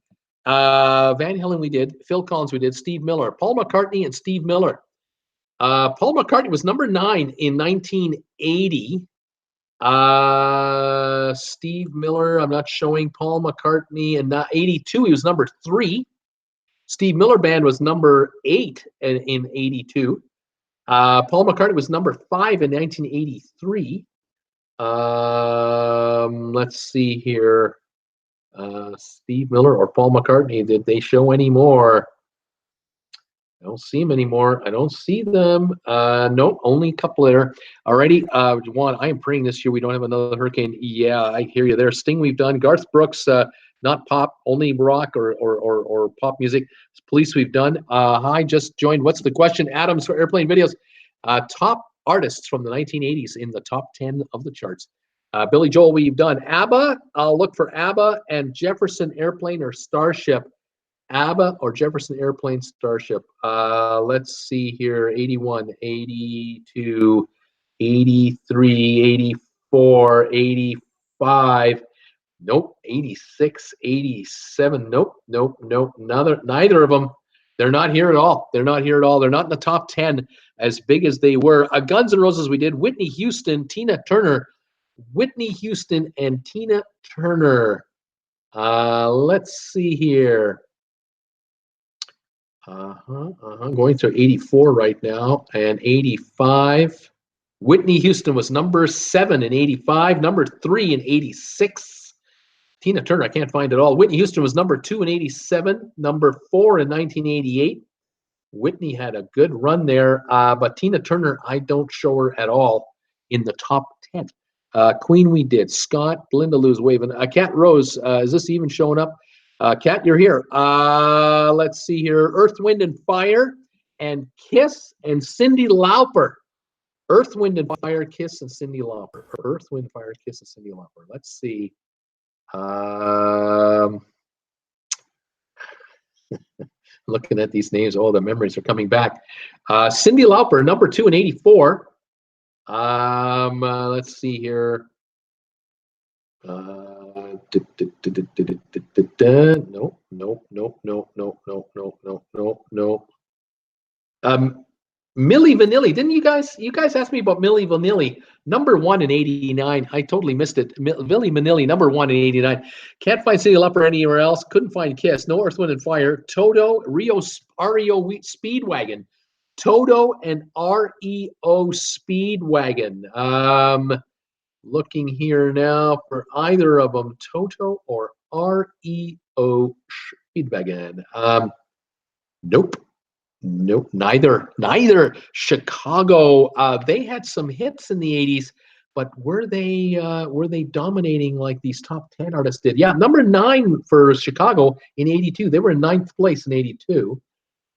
Van Halen, we did. Phil Collins, we did. Steve Miller. Paul McCartney and Steve Miller. Paul McCartney was number 9 in 1980. Steve Miller, I'm not showing. Paul McCartney in 82, he was number 3. Steve Miller Band was number 8 in 82. Paul McCartney was number 5 in 1983. Let's see here. Steve Miller or Paul McCartney, did they show any more? I don't see them anymore. I don't see them. Nope, only a couple there. Alrighty, Juan, I am praying this year we don't have another hurricane. Yeah, I hear you there. Sting, we've done. Garth Brooks, not pop, only rock or pop music. Police, we've done. Hi, just joined. What's the question? Adams for Airplane Videos. Top artists from the 1980s in the top 10 of the charts. Billy Joel, we've done. ABBA, I'll look for ABBA and Jefferson Airplane or Starship. ABBA or Jefferson Airplane Starship. Let's see here. 81, 82, 83, 84, 85. Nope. 86, 87. Nope. Neither of them. They're not here at all. They're not here at all. They're not in the top 10 as big as they were. Guns N' Roses we did. Whitney Houston, Tina Turner. Whitney Houston and Tina Turner. Let's see here. Going to 84 right now and 85. Whitney Houston was number 7 in 85, number 3 in 86. Tina Turner, I can't find it all. Whitney Houston was number 2 in 87, number 4 in 1988. Whitney had a good run there, but Tina Turner, I don't show her at all in the top 10. Queen, we did. Scott, Linda Lou's waving. Cat Rose, is this even showing up? Kat, you're here. Let's see here. Earth, Wind, and Fire, and Kiss, and Cyndi Lauper. Earth, Wind, and Fire, Kiss, and Cyndi Lauper. Earth, Wind, Fire, Kiss, and Cyndi Lauper. Let's see. Looking at these names, oh, the memories are coming back. Cyndi Lauper, number 2 in 84. Let's see here. No. Milli Vanilli, didn't you guys asked me about Milli Vanilli, number 1 in 89. I totally missed it. Milli Vanilli, number 1 in 89. Can't find Cyndi Lauper anywhere else. Couldn't find Kiss. No Earth, Wind, and Fire. Toto, REO Speedwagon. Toto and REO Speedwagon. Looking here now for either of them, Toto or REO Speedwagon. Nope, neither. Chicago, they had some hits in the 80s, but were they dominating like these top 10 artists did? Yeah, number 9 for Chicago in 82. They were in 9th place in 82.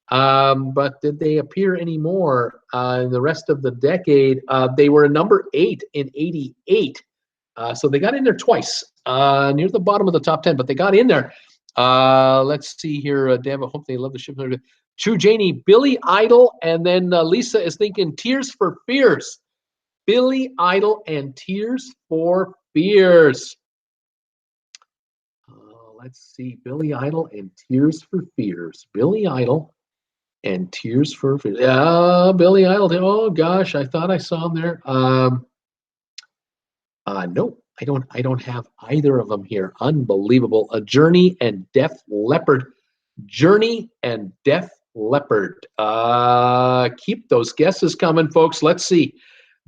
But did they appear anymore in the rest of the decade? They were number 8 in 88. So they got in there twice, near the bottom of the top 10, but they got in there. Let's see here. Damn, I hope they love the ship. True Janie, Billy Idol, and then Lisa is thinking Tears for Fears. Billy Idol and Tears for Fears. Let's see. Billy Idol and Tears for Fears. Billy Idol and Tears for Fears. Billy Idol. Oh gosh, I thought I saw him there. No, I don't have either of them here. Unbelievable. A Journey and Def Leppard. Journey and Def Leppard. Keep those guesses coming, folks. Let's see.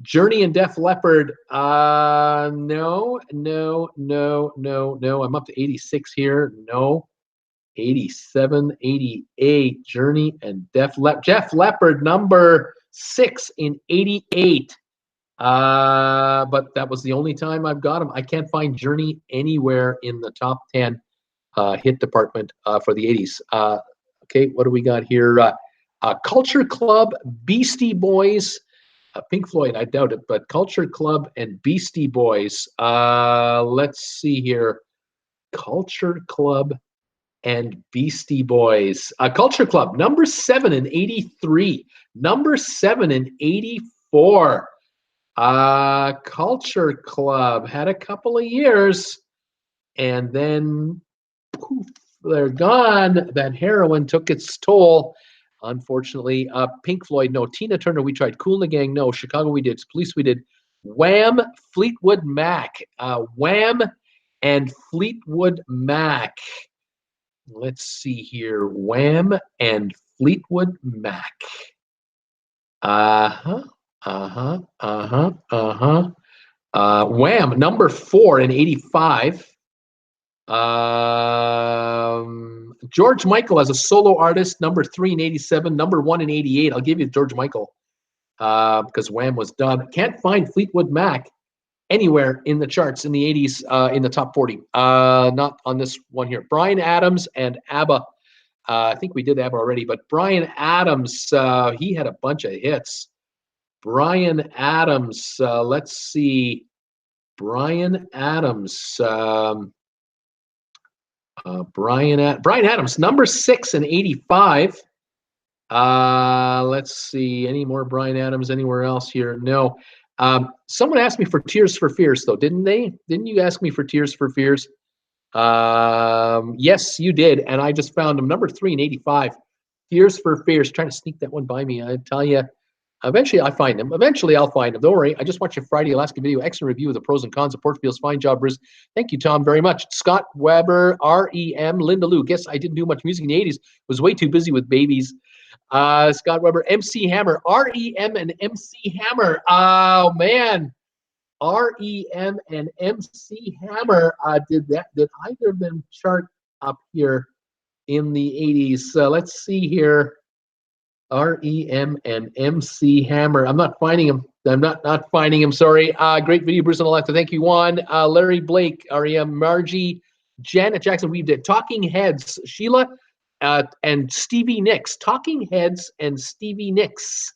Journey and Def Leppard. No. I'm up to 86 here. No. 87, 88, Journey and Def Leppard, number 6 in 88. But that was the only time I've got them. I can't find Journey anywhere in the top 10 hit department for the 80s. Okay, what do we got here? Culture Club, Beastie Boys, Pink Floyd, I doubt it, but Culture Club and Beastie Boys. Let's see here. Culture Club and Beastie Boys. Culture Club, number 7 in 83. Number 7 in 84. Culture Club had a couple of years, and then poof, they're gone. That heroin took its toll, unfortunately. Pink Floyd, no. Tina Turner, we tried. Kool and the Gang, no. Chicago, we did. Police, we did. Wham, Fleetwood Mac. Wham and Fleetwood Mac. Let's see here. Wham and Fleetwood Mac. Wham, number 4 in 85. George Michael as a solo artist, number 3 in 87, number 1 in 88. I'll give you George Michael because Wham was done. Can't find Fleetwood Mac anywhere in the charts in the 80s in the top 40. Not on this one here. Bryan Adams and ABBA. I think we did ABBA already, but Bryan Adams, he had a bunch of hits. Bryan Adams, let's see. Bryan Adams. Bryan Adams, number 6 in 85. Let's see. Any more Bryan Adams anywhere else here? No. Someone asked me for Tears for Fears, though, didn't they? Didn't you ask me for Tears for Fears? Yes, you did, and I just found them. Number 3 in 85. Tears for Fears. Trying to sneak that one by me. I tell you. Eventually, I'll find them. Eventually, I'll find them. Don't worry. I just watched your Friday Alaska video. Excellent review of the pros and cons of Portofield's. Fine job, Bruce. Thank you, Tom, very much. Scott Weber, REM, Linda Lou. Guess I didn't do much music in the 80s. Was way too busy with babies. Scott Weber, MC Hammer. REM and MC Hammer. Oh, man. REM and MC Hammer. Did either of them chart up here in the 80s? Let's see here. REM and MC Hammer. I'm not finding him. I'm not finding him. Sorry. Great video, Bruce and Alexa. Thank you, Juan. Larry Blake, REM, Margie, Janet Jackson. We did Talking Heads, Sheila, and Stevie Nicks. Talking Heads and Stevie Nicks.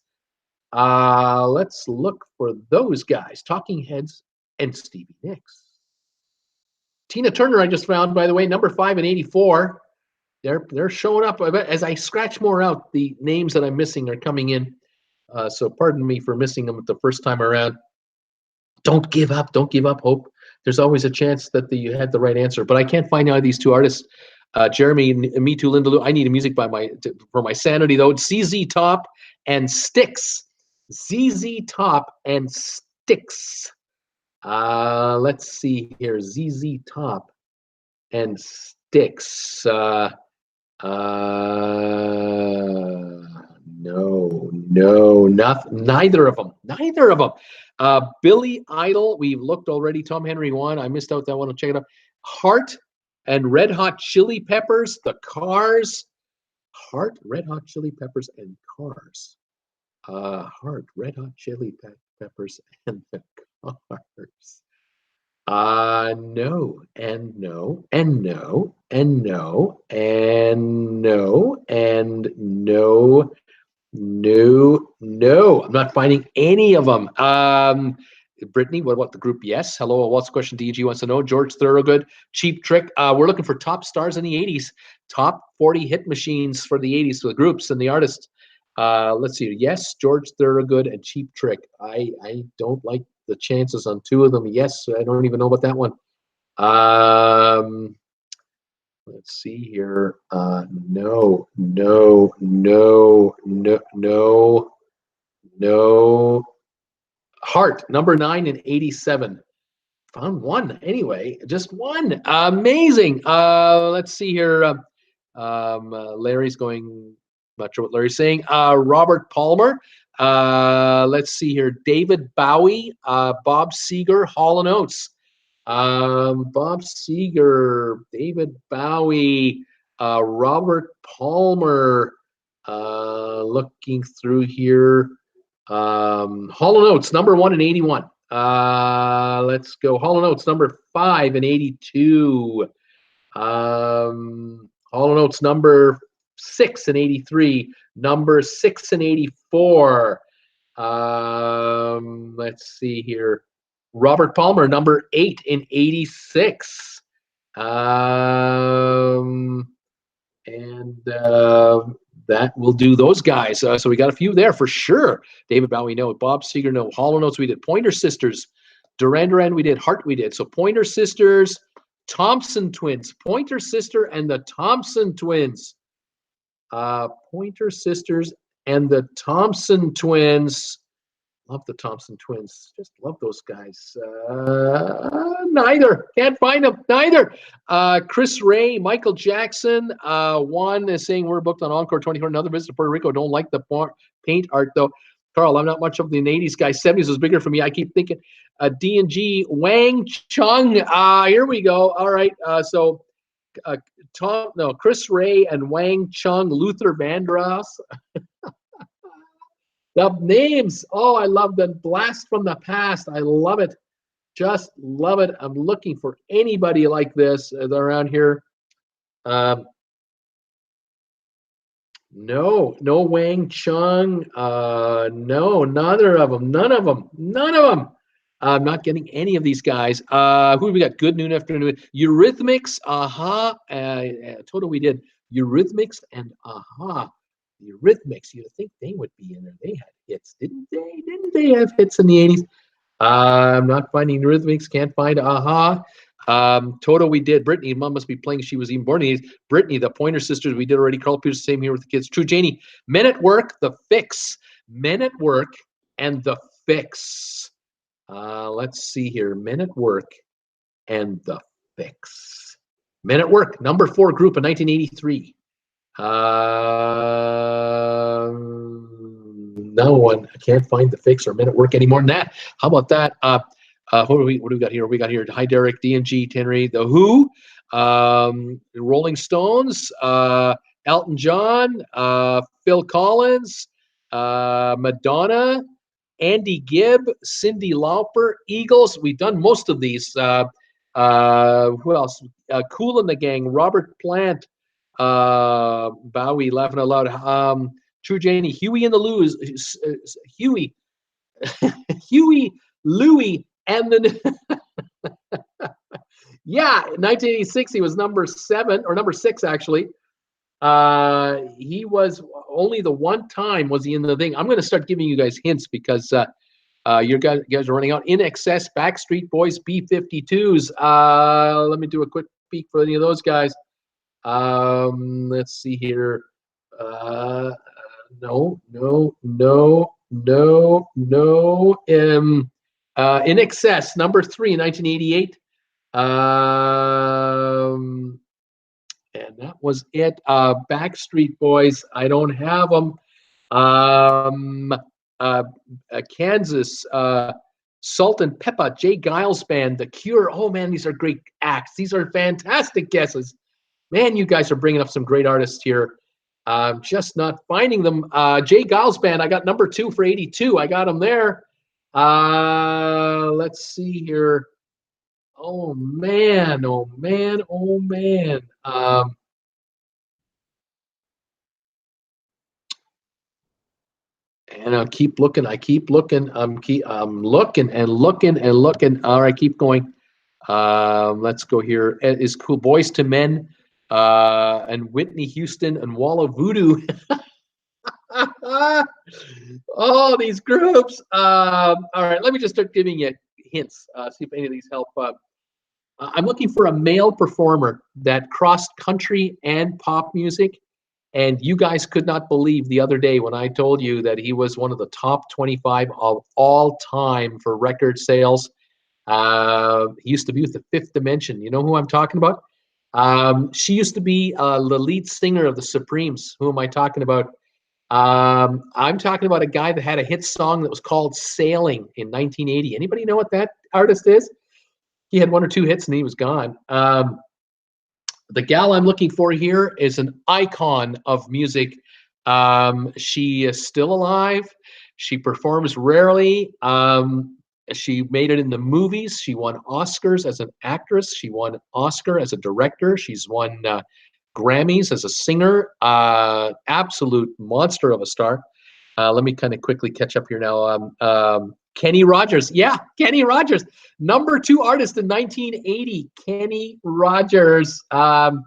Let's look for those guys. Talking Heads and Stevie Nicks. Tina Turner, I just found, by the way, number 5 in 84. They're showing up. As I scratch more out, the names that I'm missing are coming in. So pardon me for missing them the first time around. Don't give up. Don't give up hope. There's always a chance that you had the right answer. But I can't find out these two artists. Jeremy, me too, Linda Lou. I need a music for my sanity, though. It's ZZ Top and Styx. ZZ Top and Styx. Let's see here. ZZ Top and Styx. No, neither of them. Neither of them. Billy Idol, we've looked already. Tom Henry 1. I missed out that one. I'll check it out. Heart and Red Hot Chili Peppers, the Cars. Heart, Red Hot Chili Peppers, and Cars. Heart, Red Hot Chili Peppers, and the Cars. No, and no, and no, and no, and no, and no, no. I'm not finding any of them. Brittany, what about the group? Yes. Hello, what's the question? DG wants to know. George Thorogood, Cheap Trick. We're looking for top stars in the 80s. Top 40 hit machines for the 80s for the groups and the artists. Let's see. Yes, George Thorogood and Cheap Trick. I don't like the chances on 2 of them. Yes, I don't even know about that one. Let's see here. No. Heart, number 9 in 87. Found one anyway, just one. Amazing. Let's see here. Larry's going. Not sure what Larry's saying. Robert Palmer. Let's see here. David Bowie, Bob Seger, Hall & Oates. Bob Seger, David Bowie, Robert Palmer. Looking through here. Hall & Oates, number 1 in 81. Let's go. Hall & Oates, number 5 in 82. Hall & Oates, number 6 in 83, number 6 in 84. Let's see here. Robert Palmer, number 8 in 86. That will do those guys. So we got a few there for sure. David Bowie, no. Bob Seger, no. Hall & Oates, we did. Pointer Sisters. Duran Duran, we did. Heart, we did. So Pointer Sisters, Thompson Twins. Pointer Sister and the Thompson Twins. Pointer Sisters and the Thompson Twins. Love the Thompson twins. Just love those guys. Neither. Can't find them. Neither. Chris Ray, Michael Jackson. One is saying we're booked on Encore 24. Another visit to Puerto Rico. Don't like the paint art, though. Carl, I'm not much of an 80s guy. 70s was bigger for me. I keep thinking D&G, Wang Chung. Here we go. All right. Chris Ray and Wang Chung, Luther Vandross. The names, oh, I love them. Blast from the past. I love it. Just love it. I'm looking for anybody like this around here. No Wang Chung. No, neither of them. None of them. I'm not getting any of these guys. Who do we got? Good Noon Afternoon. Eurythmics. Total, we did Eurythmics and The Eurythmics, you'd think they would be in there. They had hits, didn't they? Didn't they have hits in the 80s? I'm not finding Eurythmics. Can't find Toto, we did. Brittany, mom must be playing. She was even born in the 80s. Brittany, the Pointer Sisters, we did already. Carl Pierce, same here with the kids. True Janie, Men at Work, The Fix. Men at Work and The Fix. Let's see here. Men at Work and The Fix. Men at Work, number 4 group in 1983. No one. I can't find The Fix or Men at Work any more than that. How about that? What do we got here? We got here. Hi, Derek, D&G, Tenry, The Who, Rolling Stones, Elton John, Phil Collins, Madonna, Andy Gibb, Cyndi Lauper, Eagles. We've done most of these. Who else? Kool and the Gang, Robert Plant, Bowie, laughing out loud. True Janie, Huey and the Louie, Huey, Louie, and the yeah, 1986 he was number 7 or number 6 actually. He was only the one time was he in the thing. I'm going to start giving you guys hints because you guys are running out. In Excess, Backstreet Boys, B-52s. Let me do a quick peek for any of those guys. Let's see here. No. In Excess, number 3, 1988. And that was it. Backstreet Boys, I don't have them. Kansas, Salt and Pepper, Jay Giles Band, The Cure. Oh man, these are great acts. These are fantastic guesses. Man, you guys are bringing up some great artists here. I'm just not finding them. Jay Giles Band, I got number 2 for 82. I got them there. Let's see here. Oh man. And I keep looking. I'm looking and looking. All right, keep going. Let's go here. It is cool. Boys to Men, and Whitney Houston and Walla Voodoo. Oh, these groups. All right, let me just start giving you hints. See if any of these help. I'm looking for a male performer that crossed country and pop music. And you guys could not believe the other day when I told you that he was one of the top 25 of all time for record sales. He used to be with the Fifth Dimension. You know who I'm talking about? She used to be the lead singer of the Supremes. Who am I talking about? I'm talking about a guy that had a hit song that was called Sailing in 1980. Anybody know what that artist is? He had 1 or 2 hits and he was gone. The gal I'm looking for here is an icon of music. She is still alive. She performs rarely. She made it in the movies. She won Oscars as an actress. She won Oscar as a director. She's won Grammys as a singer. Absolute monster of a star. Let me kind of quickly catch up here now. Kenny Rogers. Yeah, Kenny Rogers. Number 2 artist in 1980, Kenny Rogers. I'm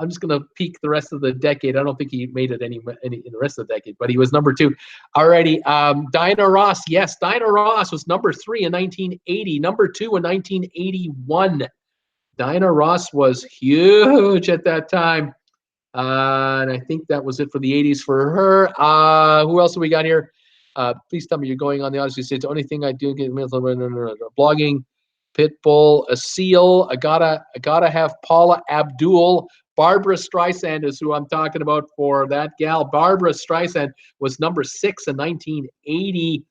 just going to peek the rest of the decade. I don't think he made it any in the rest of the decade, but he was number 2. Alrighty. Diana Ross. Yes, Diana Ross was number 3 in 1980, number 2 in 1981. Diana Ross was huge at that time. And I think that was it for the 80s for her. Who else do we got here? Please tell me you're going on the Odyssey stage. The only thing I do get blogging, Pitbull, a seal. I gotta have Paula Abdul. Barbara Streisand is who I'm talking about for that gal. Barbara Streisand was number 6 in 1980.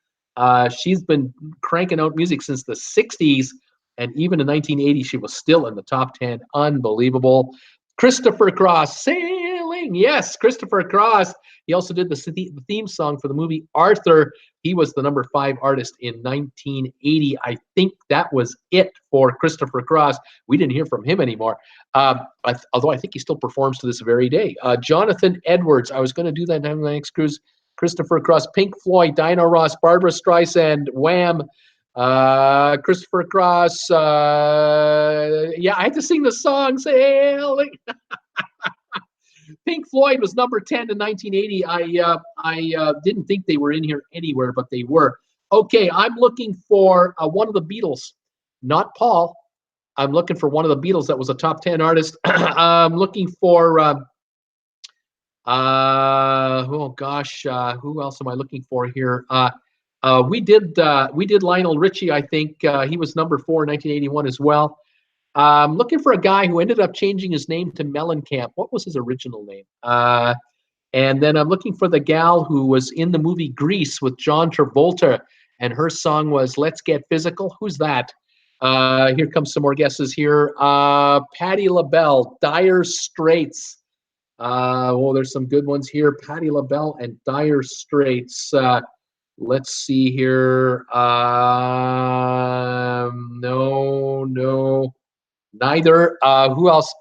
She's been cranking out music since the 60s, and even in 1980, she was still in the top 10. Unbelievable. Christopher Cross, sailing. Yes, Christopher Cross. He also did the theme song for the movie Arthur. He was the number 5 artist in 1980. I think that was it for Christopher Cross. We didn't hear from him anymore, although I think he still performs to this very day. Jonathan Edwards. I was going to do that on my next cruise. Christopher Cross, Pink Floyd, Dinah Ross, Barbara Streisand, Wham, Christopher Cross. Yeah, I had to sing the song, Sailing. Pink Floyd was number 10 in 1980. I didn't think they were in here anywhere, but they were. Okay, I'm looking for one of the Beatles, not Paul. I'm looking for one of the Beatles that was a top 10 artist. I'm looking for, oh gosh, who else am I looking for here? We did Lionel Richie, I think. He was number 4 in 1981 as well. I'm looking for a guy who ended up changing his name to Mellencamp. What was his original name? And then I'm looking for the gal who was in the movie Grease with John Travolta, and her song was Let's Get Physical. Who's that? Here comes some more guesses here. Patti LaBelle, Dire Straits. Well, there's some good ones here. Patti LaBelle and Dire Straits. Let's see here. No. Neither. Who else?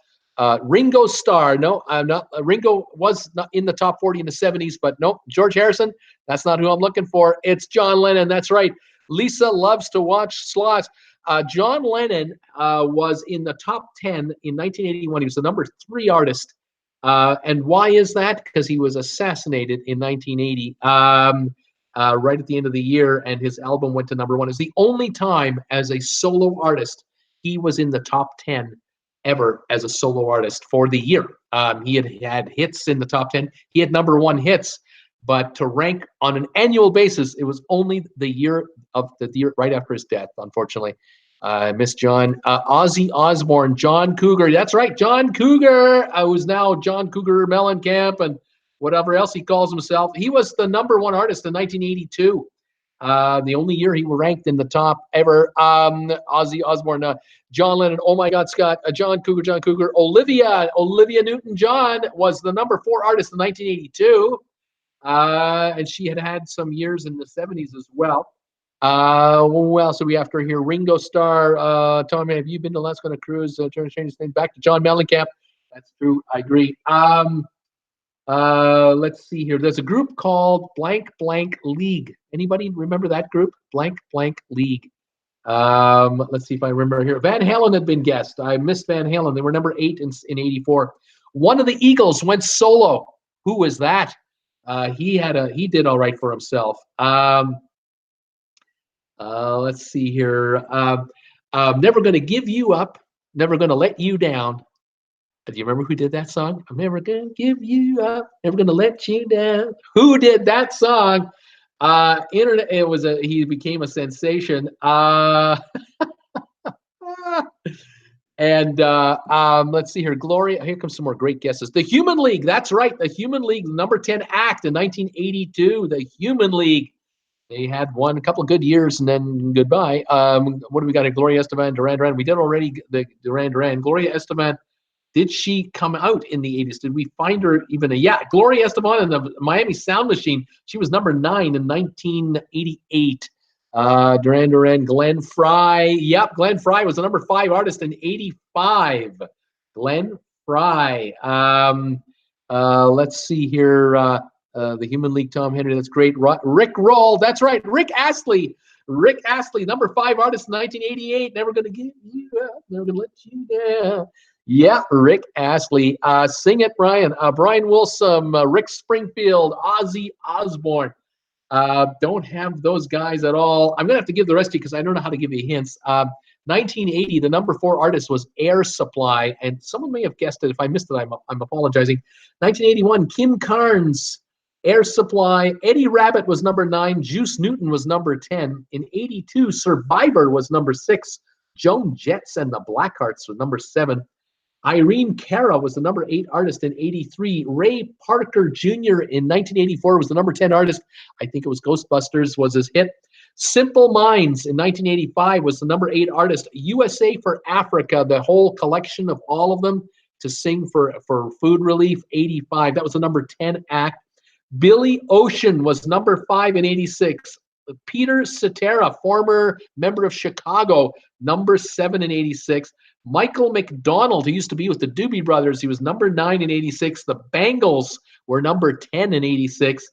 Ringo Starr. No, I'm not. Ringo was not in the top 40 in the 70s, but nope. George Harrison. That's not who I'm looking for. It's John Lennon. That's right. Lisa loves to watch slots. John Lennon was in the top 10 in 1981. He was the number 3 artist. And why is that? Because he was assassinated in 1980, right at the end of the year, and his album went to number 1. It's the only time as a solo artist he was in the top 10 ever as a solo artist for the year. He had hits in the top 10. He had number 1 hits, but to rank on an annual basis, it was only the year right after his death, unfortunately. Miss John. Ozzy Osbourne, John Cougar. That's right, John Cougar, who's now John Cougar Mellencamp and whatever else he calls himself. He was the number 1 artist in 1982. The only year he was ranked in the top ever. Ozzy Osbourne, John Lennon, oh my God, Scott, John Cougar, Olivia Newton-John was the number 4 artist in 1982. And she had some years in the 70s as well. Who else do we have here? Ringo Starr. Tommy, have you been to Alaska on a cruise? Trying to change his name back to John Mellencamp. That's true. I agree. Let's see here. There's a group called Blank Blank League. Anybody remember that group? Blank Blank League. Let's see if I remember here. Van Halen had been guessed. I missed Van Halen. They were number 8 in 84. One of the Eagles went solo. Who was that? He did all right for himself. Let's see here. Never Gonna Give You Up, Never Gonna Let You Down. Do you remember who did that song? I'm never gonna give you up, never gonna let you down. Who did that song? Internet. He became a sensation. And let's see here. Gloria. Here comes some more great guesses. The Human League. That's right. The Human League, number 10 act in 1982. The Human League. They had a couple of good years and then goodbye. What do we got? Gloria Estefan, Duran Duran. We did already the Duran Duran. Gloria Estefan. Did she come out in the 80s? Did we find her even? Gloria Estefan and the Miami Sound Machine. She was number 9 in 1988. Duran Duran, Glenn Frey. Yep, Glenn Frey was the number 5 artist in 85. Glenn Frey. Let's see here. The Human League, Tom Henry. That's great. Rick Roll. That's right. Rick Astley. Rick Astley, number 5 artist in 1988. Never gonna give you up. Never gonna let you down. Yeah, Rick Astley. Sing it, Brian. Brian Wilson, Rick Springfield, Ozzy Osbourne. Don't have those guys at all. I'm going to have to give the rest to you because I don't know how to give you hints. 1980, the number 4 artist was Air Supply, and someone may have guessed it. If I missed it, I'm apologizing. 1981, Kim Carnes. Air Supply. Eddie Rabbit was number 9. Juice Newton was number 10. In 82, Survivor was number 6. Joan Jett and the Blackhearts was number 7. Irene Cara was the number 8 artist in 83. Ray Parker Jr. in 1984 was the number 10 artist. I think it was Ghostbusters was his hit. Simple Minds in 1985 was the number 8 artist. USA for Africa, the whole collection of all of them to sing for food relief, 85. That was the number 10 act. Billy Ocean was number 5 in 86. Peter Cetera, former member of Chicago, number 7 in 86. Michael McDonald, who used to be with the Doobie Brothers, he was number 9 in 86. The Bangles were number 10 in 86.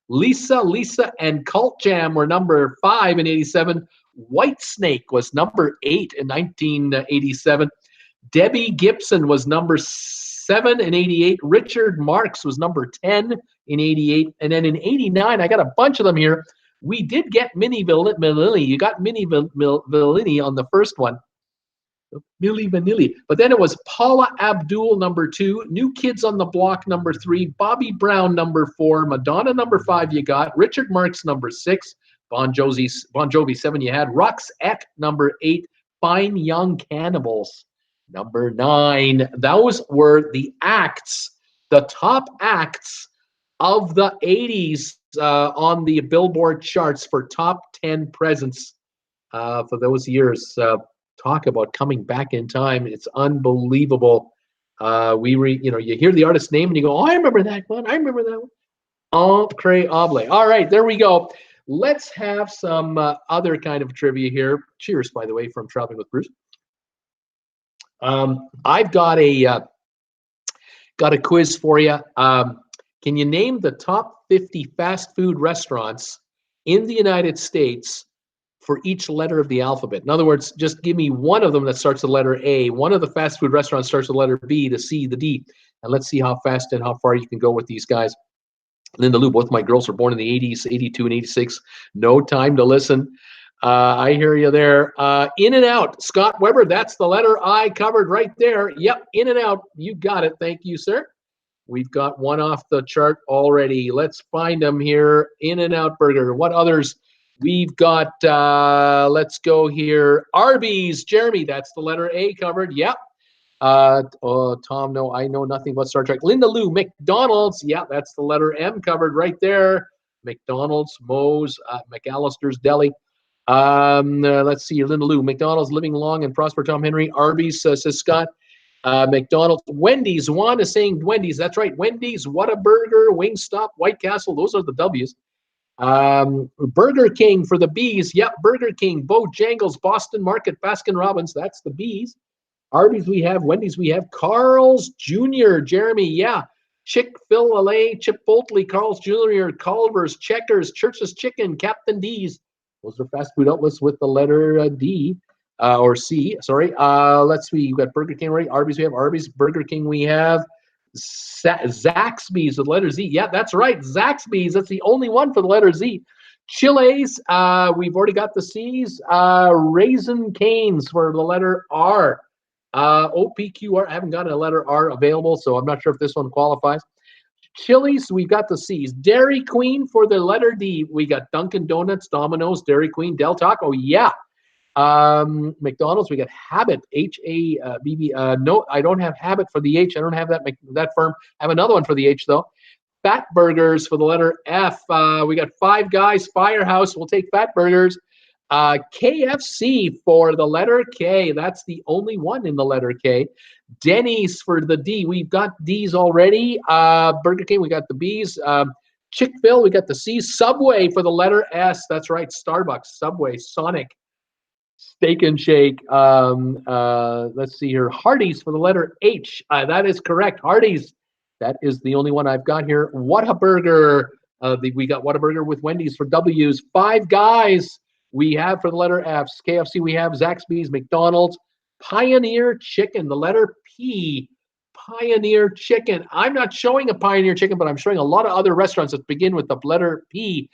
Lisa and Cult Jam were number 5 in 87. Whitesnake was number 8 in 1987. Debbie Gibson was number 7 in 88. Richard Marx was number 10 in 88. And then in 89, I got a bunch of them here. We did get Minnie Vanilli. You got Minnie Vanilli on the first one. Milli Vanilli. But then it was Paula Abdul, number 2. New Kids on the Block, number 3. Bobby Brown, number 4. Madonna, number 5, you got. Richard Marx, number 6. Bon Jovi, 7, you had. Roxette, number 8. Fine Young Cannibals, number 9. Those were the acts, the top acts of the 80s on the Billboard charts for top 10 presents for those years. Talk about coming back in time. It's unbelievable. You hear the artist's name and you go, oh, I remember that one. I remember that one. Incredible. All right, there we go. Let's have some other kind of trivia here. Cheers, by the way, from Traveling with Bruce. I've got a quiz for you. Can you name the top 50 fast food restaurants in the United States for each letter of the alphabet? In other words, just give me one of them that starts with the letter A. One of the fast food restaurants starts with the letter B, the C, the D. And let's see how fast and how far you can go with these guys. Linda Lou, both my girls were born in the 80s, 82 and 86. No time to listen. I hear you there. In-N-Out, Scott Weber, that's the letter I covered right there. Yep, In-N-Out, you got it. Thank you, sir. We've got one off the chart already. Let's find them here. In-N-Out Burger. What others? We've got, let's go here. Arby's, Jeremy, that's the letter A covered. Yep. Tom, no, I know nothing about Star Trek. Linda Lou, McDonald's. Yeah, that's the letter M covered right there. McDonald's, Moe's, McAllister's Deli. Let's see, Linda Lou, McDonald's, living long and prosper. Tom Henry, Arby's, says Scott. McDonald's, Wendy's. Juan is saying Wendy's. That's right. Wendy's, Whataburger, Wingstop, White Castle. Those are the W's. Burger King for the B's. Yep, Burger King, Bojangles, Boston Market, Baskin Robbins. That's the B's. Arby's we have, Wendy's we have, Carl's Jr., Jeremy, yeah. Chick-fil-A, Chipotle, Carl's Jr., Culver's, Checkers, Church's Chicken, Captain D's. Those are fast food outlets with the letter D, or C, sorry. Let's see, we've got Burger King, right? Arby's we have, Arby's, Burger King we have. Zaxby's with the letter Z. Yeah, that's right, Zaxby's. That's the only one for the letter Z. Chili's, we've already got the C's. Raisin Cane's for the letter R. OPQR, I haven't got a letter R available, so I'm not sure if this one qualifies. Chili's, we've got the C's. Dairy Queen for the letter D. We got Dunkin' Donuts, Domino's, Dairy Queen, Del Taco, yeah. McDonald's, we got Habit, H-A-B-B. No, I don't have Habit for the H. I don't have that firm. I have another one for the H, though. Fat Burgers for the letter F. We got Five Guys, Firehouse. We'll take Fat Burgers. KFC for the letter K. That's the only one in the letter K. Denny's for the D. We've got D's already. Burger King, we got the B's. Chick-fil, we got the C's. Subway for the letter S. That's right. Starbucks, Subway, Sonic, Steak and Shake. Let's see here. Hardee's for the letter H. That is correct. Hardee's. That is the only one I've got here. Whataburger. We got Whataburger with Wendy's for W's. Five Guys. We have for the letter F's. KFC, we have Zaxby's, McDonald's, Pioneer Chicken, the letter P. Pioneer Chicken. I'm not showing a Pioneer Chicken, but I'm showing a lot of other restaurants that begin with the letter P.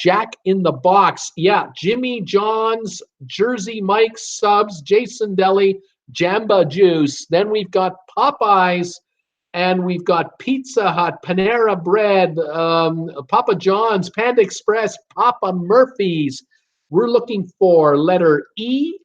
Jack in the Box. Yeah, Jimmy John's, Jersey Mike's, Subs, Jason Deli, Jamba Juice. Then we've got Popeyes, And we've got Pizza Hut, Panera Bread, Papa John's, Panda Express, Papa Murphy's. We're looking for letter E,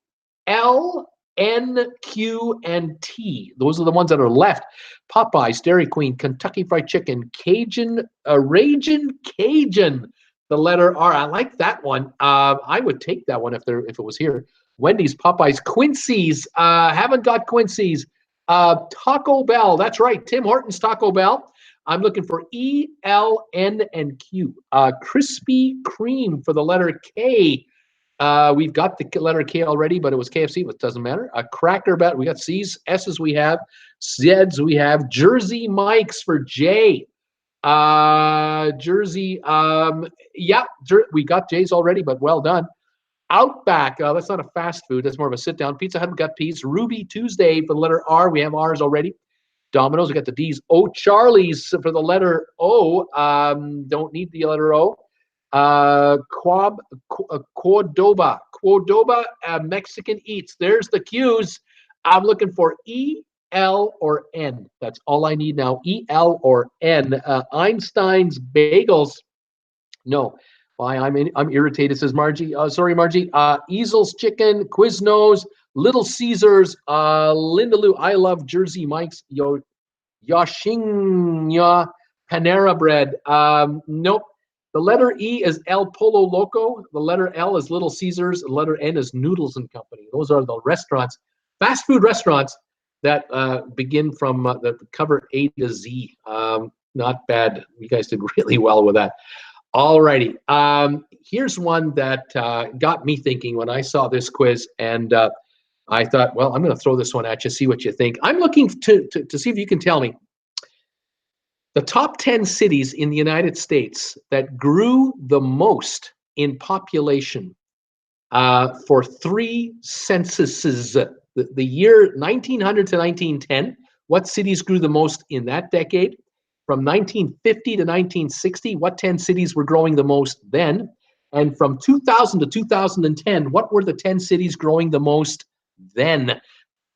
L, N, Q, and T. Those are the ones that are left. Popeyes, Dairy Queen, Kentucky Fried Chicken, Cajun, Ragin' Cajun. The letter R. I like that one. I would take that one if it was here. Wendy's, Popeyes, Quincy's. Haven't got Quincy's. Taco Bell. That's right. Tim Hortons Taco Bell. I'm looking for E, L, N, and Q. Krispy Kreme for the letter K. We've got the letter K already, but it was KFC, but it doesn't matter. Cracker Barrel. We got C's, S's we have, Z's we have. Jersey Mike's for J. Jersey. Yeah, we got J's already, but well done. Outback, that's not a fast food. That's more of a sit-down. Pizza Hut, we got P's. Ruby Tuesday for the letter R. We have R's already. Domino's, we got the D's. O'Charlie's for the letter O. Don't need the letter O. Cordoba, Mexican Eats. There's the Q's. I'm looking for E, L, or N. That's all I need now. E, L, or N. Einstein's Bagels. No. Why I'm irritated, says Margie. Sorry, Margie. Easel's Chicken, Quiznos, Little Caesars, Lindaloo. I love Jersey Mike's. Yoshinya, Panera Bread. Nope. The letter E is El Polo Loco. The letter L is Little Caesars. The letter N is Noodles and Company. Those are the restaurants, fast food restaurants that begin from that cover A to Z. Not bad. You guys did really well with that. All righty. Here's one that got me thinking when I saw this quiz, and I thought, well, I'm going to throw this one at you, see what you think. I'm looking to see if you can tell me the top 10 cities in the United States that grew the most in population for 3 censuses. The year 1900 to 1910, what cities grew the most in that decade? From 1950 to 1960, what 10 cities were growing the most then? And from 2000 to 2010, what were the 10 cities growing the most then?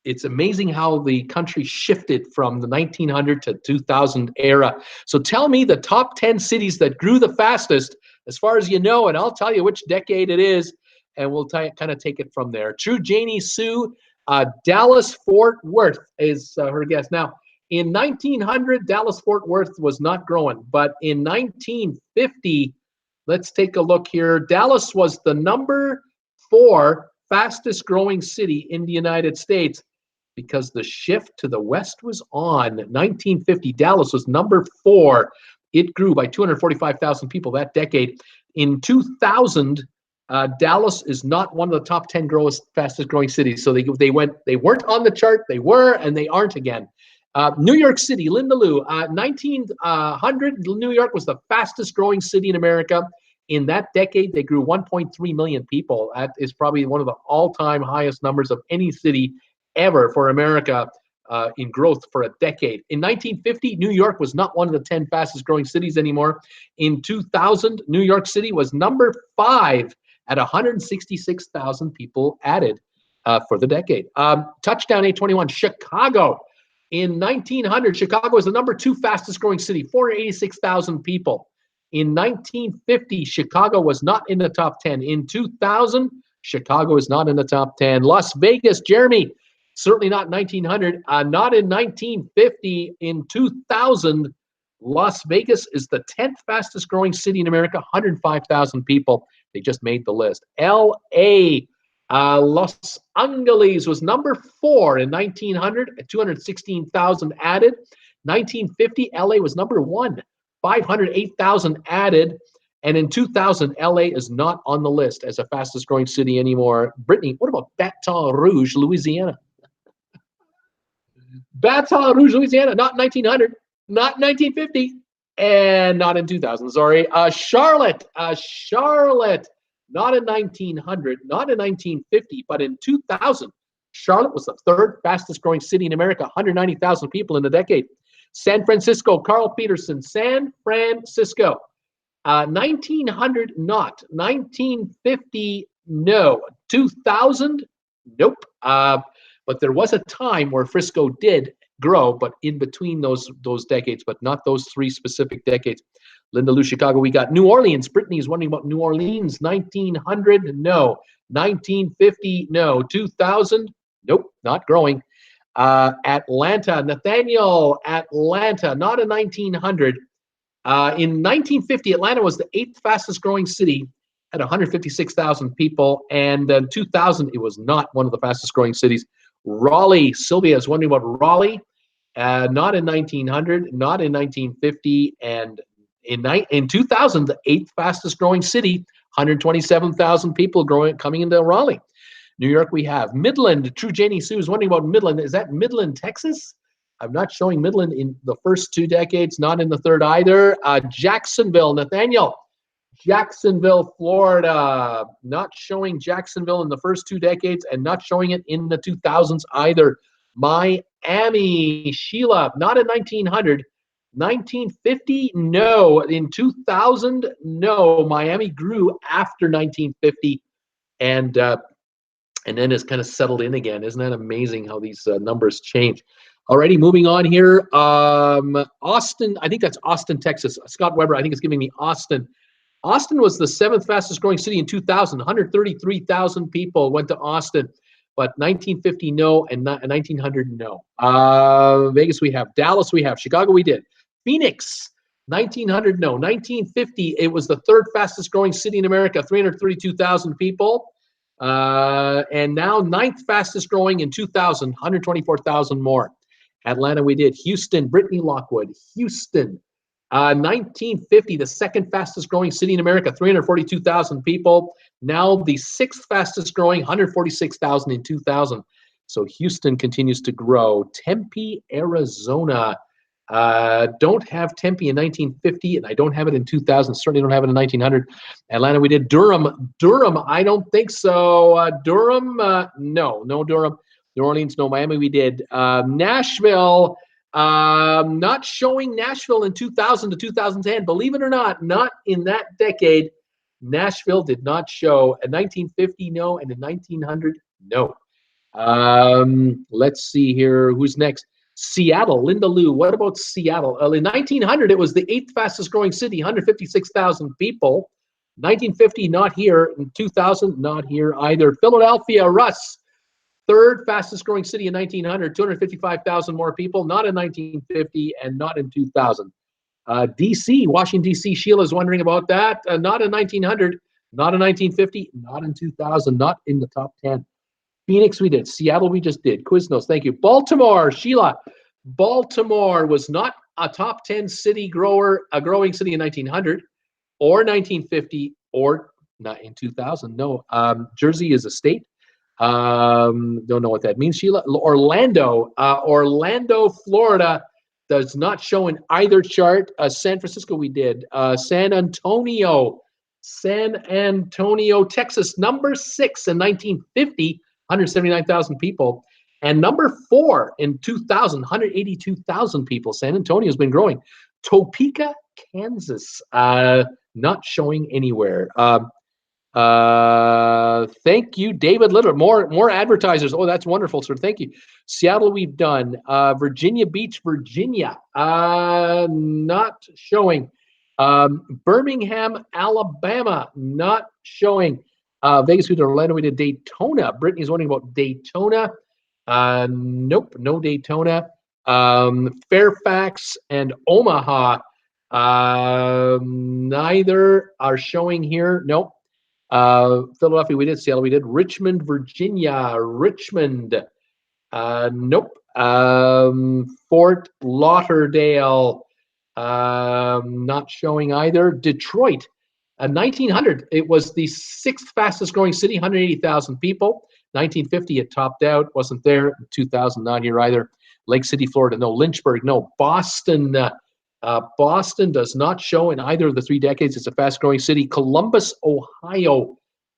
It's amazing how the country shifted from the 1900 to 2000 era. So tell me the top 10 cities that grew the fastest, as far as you know, and I'll tell you which decade it is, and we'll kind of take it from there. True Janie Sue, Dallas-Fort Worth is her guess. Now, in 1900, Dallas-Fort Worth was not growing, but in 1950, let's take a look here. Dallas was the number 4 fastest growing city in the United States because the shift to the west was on. 1950, Dallas was number 4. It grew by 245,000 people that decade. In 2000, Dallas is not one of the top 10 fastest growing cities. So they weren't on the chart, they were, and they aren't again. New York City, Lindaloo, 1900, New York was the fastest growing city in America. In that decade, they grew 1.3 million people. That is probably one of the all-time highest numbers of any city ever for America in growth for a decade. In 1950, New York was not one of the 10 fastest growing cities anymore. In 2000, New York City was number 5 at 166,000 people added for the decade. Touchdown 821, Chicago. In 1900, Chicago was the number 2 fastest growing city, 486,000 people. In 1950, Chicago was not in the top 10. In 2000, Chicago is not in the top 10. Las Vegas, Jeremy, certainly not 1900. Not in 1950. In 2000, Las Vegas is the 10th fastest growing city in America, 105,000 people. They just made the list. L.A., Los Angeles was number 4 in 1900 at 216,000 added. 1950, LA was number 1, 508,000 added. And in 2000, LA is not on the list as a fastest growing city anymore. Brittany, what about Baton Rouge, Louisiana? Baton Rouge, Louisiana, not 1900, not 1950, and not in 2000. Sorry. Charlotte, not in 1900, not in 1950, but in 2000, Charlotte was the 3rd fastest growing city in America, 190,000 people in a decade. San Francisco, Carl Peterson, San Francisco. 1900, not. 1950, no. 2000, nope. But there was a time where Frisco did grow, but in between those decades, but not those 3 specific decades. Linda Lou, Chicago. We got New Orleans. Brittany is wondering about New Orleans. 1900, no. 1950, no. 2000, nope, not growing. Atlanta, Nathaniel, Atlanta, not in 1900. In 1950, Atlanta was the 8th fastest growing city at 156,000 people. And in 2000, it was not one of the fastest growing cities. Raleigh, Sylvia is wondering about Raleigh. Not in 1900, not in 1950, and in 2000, the 8th fastest growing city, 127,000 people coming into Raleigh. New York, we have Midland. True Janie Sue is wondering about Midland. Is that Midland, Texas? I'm not showing Midland in the first 2 decades, not in the third either. Jacksonville, Nathaniel. Jacksonville, Florida. Not showing Jacksonville in the first 2 decades and not showing it in the 2000s either. Miami, Sheila, not in 1900. 1950, no. In 2000, no. Miami grew after 1950 and then it's kind of settled in again. Isn't that amazing how these numbers change? Alrighty, moving on here. Austin, I think that's Austin, Texas. Scott Weber, I think it's giving me Austin. Austin was the 7th fastest growing city in 2000. 133,000 people went to Austin. But 1950, no, and 1900, no. Vegas, we have. Dallas, we have. Chicago, we did. Phoenix, 1900, no. 1950, it was the 3rd fastest growing city in America, 332,000 people. And now 9th fastest growing in 2000, 124,000 more. Atlanta, we did. Houston, Brittany Lockwood, Houston. 1950, the 2nd fastest growing city in America, 342,000 people. Now the 6th fastest growing, 146,000 in 2000. So Houston continues to grow. Tempe, Arizona. Don't have Tempe in 1950, and I don't have it in 2000. Certainly don't have it in 1900. Atlanta, we did. Durham, I don't think so. Durham, no Durham. New Orleans, no. Miami, we did. Nashville, not showing Nashville in 2000 to 2010. Believe it or not in that decade. Nashville did not show. In 1950, no, and in 1900, no. Let's see here. Who's next? Seattle, Linda Lou. What about Seattle? In 1900, it was the 8th fastest growing city, 156,000 people. 1950, not here. In 2000, not here either. Philadelphia, Russ, 3rd fastest growing city in 1900, 255,000 more people. Not in 1950 and not in 2000. DC, Washington, D.C. Sheila is wondering about that. Not in 1900, not in 1950, not in 2000, not in the top 10. Phoenix, we did. Seattle, we just did. Quiznos, thank you. Baltimore, Sheila. Baltimore was not a top 10 city growing city in 1900 or 1950 or not in 2000. No. Jersey is a state. Don't know what that means, Sheila. Orlando, Florida does not show in either chart. San Francisco, we did. San Antonio, Texas, number 6 in 1950. 179,000 people. And number 4 in 2000, 182,000 people. San Antonio has been growing. Topeka, Kansas, not showing anywhere. Thank you, David Litter. More advertisers. Oh, that's wonderful, sir. Thank you. Seattle, we've done. Virginia Beach, Virginia, not showing. Birmingham, Alabama, not showing. Vegas, we did. Orlando, we did. Daytona. Brittany's wondering about Daytona. Nope, no Daytona. Fairfax and Omaha, neither are showing here. Nope. Philadelphia, we did. Seattle, we did. Richmond, Virginia. Richmond, nope. Fort Lauderdale, not showing either. Detroit. 1900, it was the 6th fastest growing city, 180,000 people. 1950, it topped out, wasn't there. 2000, not here either. Lake City, Florida, no. Lynchburg, no. Boston, Boston does not show in either of the 3 decades. It's a fast growing city. Columbus, Ohio,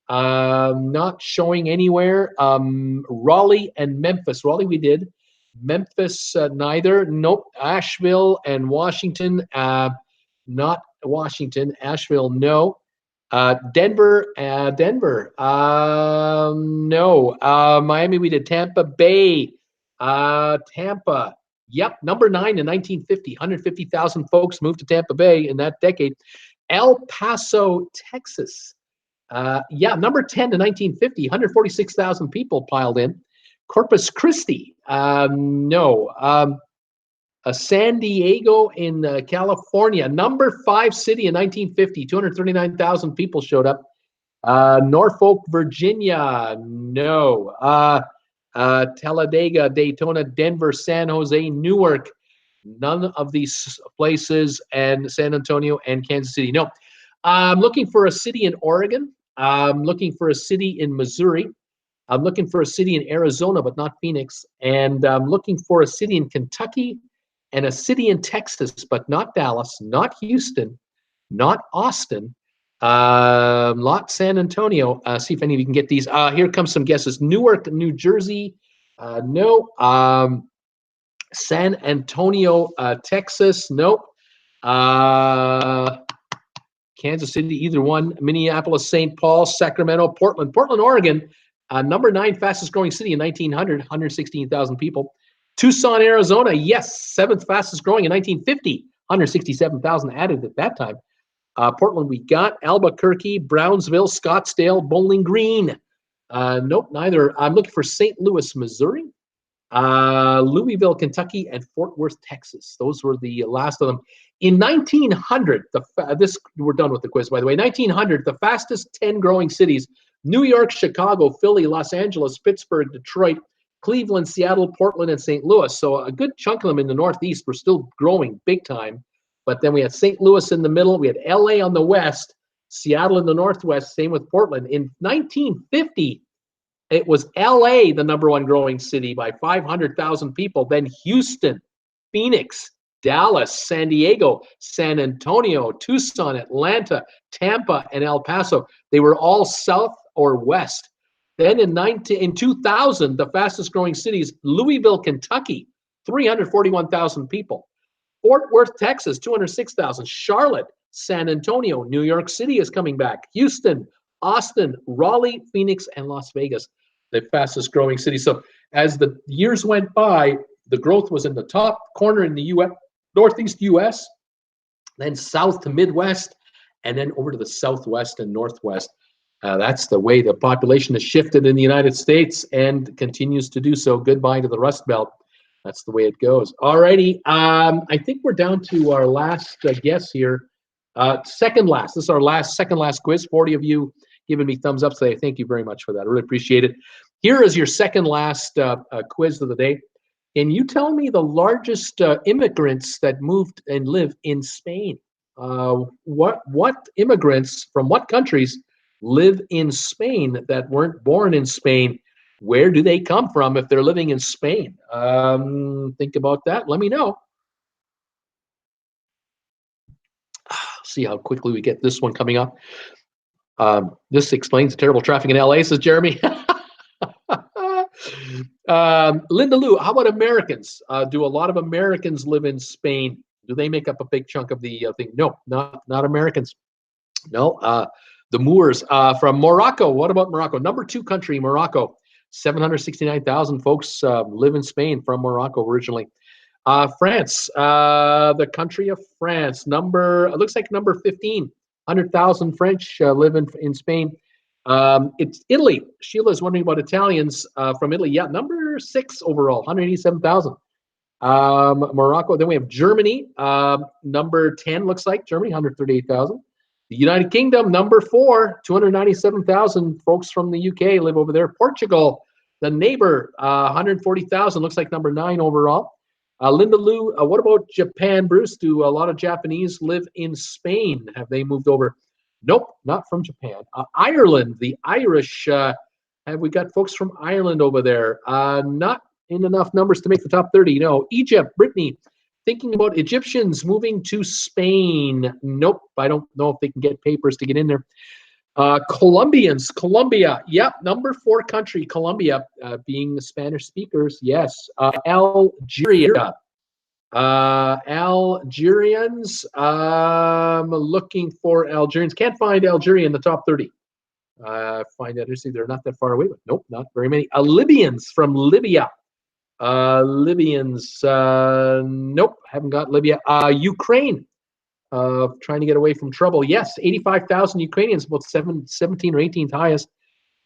not showing anywhere. Raleigh and Memphis. Raleigh, we did. Memphis, neither. Nope. Asheville and Washington, not Washington. Asheville, no. Denver, no. Miami, we did. Tampa Bay, Tampa, Yep, number 9 in 1950. 150,000 folks moved to Tampa Bay in that decade. El Paso, Texas. Yeah, number 10 in 1950. 146,000 people piled in. Corpus Christi. No. San Diego in California. Number 5 city in 1950. 239,000 people showed up. Norfolk, Virginia. No. Talladega, Daytona, Denver, San Jose, Newark. None of these places, and San Antonio and Kansas City. No. I'm looking for a city in Oregon. I'm looking for a city in Missouri. I'm looking for a city in Arizona, but not Phoenix. And I'm looking for a city in Kentucky and a city in Texas, but not Dallas, not Houston, not Austin, not San Antonio. See if any of you can get these. Here comes some guesses. Newark, New Jersey. No. San Antonio, Texas. Nope. Kansas City, either one. Minneapolis, St. Paul, Sacramento, Portland. Portland, Oregon, number 9 fastest growing city in 1900, 116,000 people. Tucson, Arizona, yes, 7th fastest growing in 1950, 167,000 added at that time. Portland, we got Albuquerque, Brownsville, Scottsdale, Bowling Green. Nope, neither. I'm looking for St. Louis, Missouri, Louisville, Kentucky, and Fort Worth, Texas. Those were the last of them. In 1900, we're done with the quiz, by the way. 1900, the fastest 10 growing cities: New York, Chicago, Philly, Los Angeles, Pittsburgh, Detroit, Cleveland, Seattle, Portland, and St. Louis. So a good chunk of them in the Northeast were still growing big time. But then we had St. Louis in the middle. We had LA on the west, Seattle in the Northwest, same with Portland. In 1950, it was LA, the number 1 growing city by 500,000 people. Then Houston, Phoenix, Dallas, San Diego, San Antonio, Tucson, Atlanta, Tampa, and El Paso. They were all south or west. Then in 2000, the fastest growing cities: Louisville, Kentucky, 341,000 people. Fort Worth, Texas, 206,000. Charlotte, San Antonio, New York City is coming back. Houston, Austin, Raleigh, Phoenix, and Las Vegas, the fastest growing cities. So as the years went by, the growth was in the top corner in the U.S., Northeast U.S., then south to Midwest, and then over to the Southwest and Northwest. That's the way the population has shifted in the United States and continues to do so. Goodbye to the Rust Belt. That's the way it goes. All righty. I think we're down to our last guess here. Second last. This is our second last quiz. 40 of you giving me thumbs up today. Thank you very much for that. I really appreciate it. Here is your second last quiz of the day. Can you tell me the largest immigrants that moved and live in Spain? What immigrants from what countries live in Spain that weren't born in Spain? Where do they come from if they're living in Spain? Think about that. Let me know. See how quickly we get this one coming up. This explains the terrible traffic in LA, says Jeremy. Linda Lou, how about Americans? Do a lot of Americans live in Spain? Do they make up a big chunk of the thing? No, not Americans. No. The Moors from Morocco. What about Morocco? Number 2 country, Morocco. 769,000 folks live in Spain from Morocco originally. France, the country of France. It looks like number 15. 100,000 French live in Spain. It's Italy. Sheila is wondering about Italians from Italy. Yeah, number 6 overall, 187,000. Morocco. Then we have Germany. Number 10 looks like Germany, 138,000. The United Kingdom, number 4, 297,000 folks from the UK live over there. Portugal, the neighbor, 140,000, looks like number 9 overall. Linda Lou, what about Japan, Bruce? Do a lot of Japanese live in Spain? Have they moved over? Nope, not from Japan. Ireland, the Irish, have we got folks from Ireland over there? Not in enough numbers to make the top 30. No. Egypt, Brittany. Thinking about Egyptians moving to Spain. Nope, I don't know if they can get papers to get in there. Colombians, Colombia. Yep, number 4 country, Colombia, being the Spanish speakers. Yes. Algeria. Algerians. Looking for Algerians. Can't find Algeria in the top 30. Find that interesting. They're not that far away, but nope, not very many. Libyans from Libya. Libyans, nope, haven't got Libya. Ukraine, trying to get away from trouble. Yes, 85,000 Ukrainians, about 17 or 18th highest.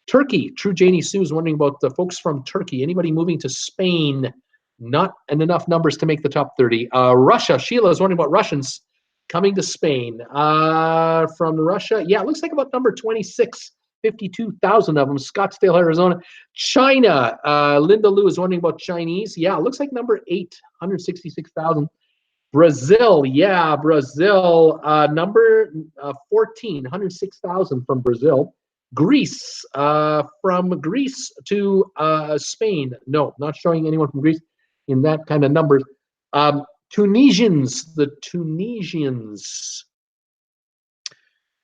Turkey, True Janie Sue is wondering about the folks from Turkey. Anybody moving to Spain? Not enough numbers to make the top 30. Russia, Sheila is wondering about Russians coming to Spain. From Russia, yeah, it looks like about number 26. 52,000 of them. Scottsdale, Arizona. China, Linda Lou is wondering about Chinese. Yeah, it looks like number 8, 166,000. Brazil, yeah, Brazil, number 14, 106,000 from Brazil. Greece, from Greece to Spain. No, not showing anyone from Greece in that kind of numbers. Tunisians, the Tunisians.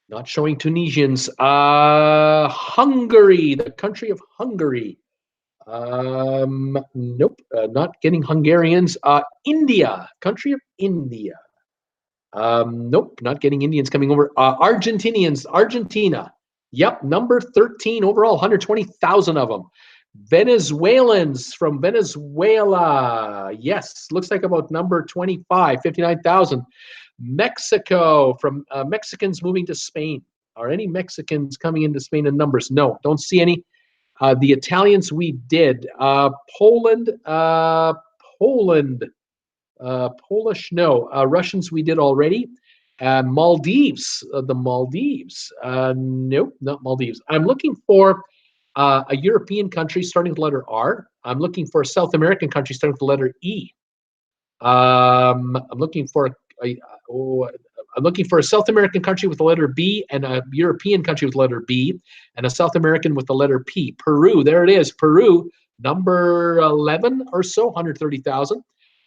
Not showing Tunisians. Hungary, the country of Hungary. Nope, not getting Hungarians. India, country of India. Nope, not getting Indians coming over. Argentinians, Argentina. Yep, number 13 overall, 120,000 of them. Venezuelans from Venezuela. Yes, looks like about number 25, 59,000. Mexico, from Mexicans moving to Spain. Are any Mexicans coming into Spain in numbers? No, don't see any. The Italians we did. Poland, Polish, no. Russians we did already. Maldives, the Maldives. Nope, not Maldives. I'm looking for a European country starting with the letter R. I'm looking for a South American country starting with the letter E. I'm looking for I'm looking for a South American country with the letter B and a European country with the letter B and a South American with the letter P. Peru, there it is. Peru, number 11 or so, 130,000.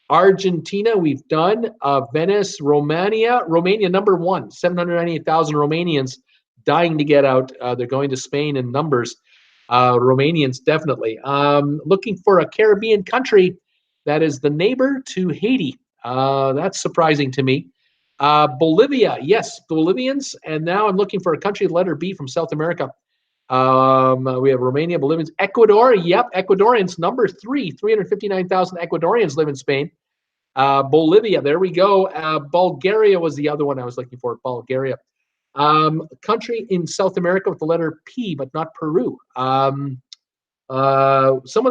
Argentina, we've done. Venice, Romania, number 1, 798,000 Romanians dying to get out. They're going to Spain in numbers. Romanians, definitely. Looking for a Caribbean country that is the neighbor to Haiti. That's surprising to me. Bolivia, yes, Bolivians. And now I'm looking for a country letter B from South America. We have Romania, Bolivians. Ecuador, yep, Ecuadorians, number 3, 359,000 Ecuadorians live in Spain. Bolivia, there we go. Bulgaria was the other one I was looking for, Bulgaria. Country in South America with the letter P, but not Peru. Someone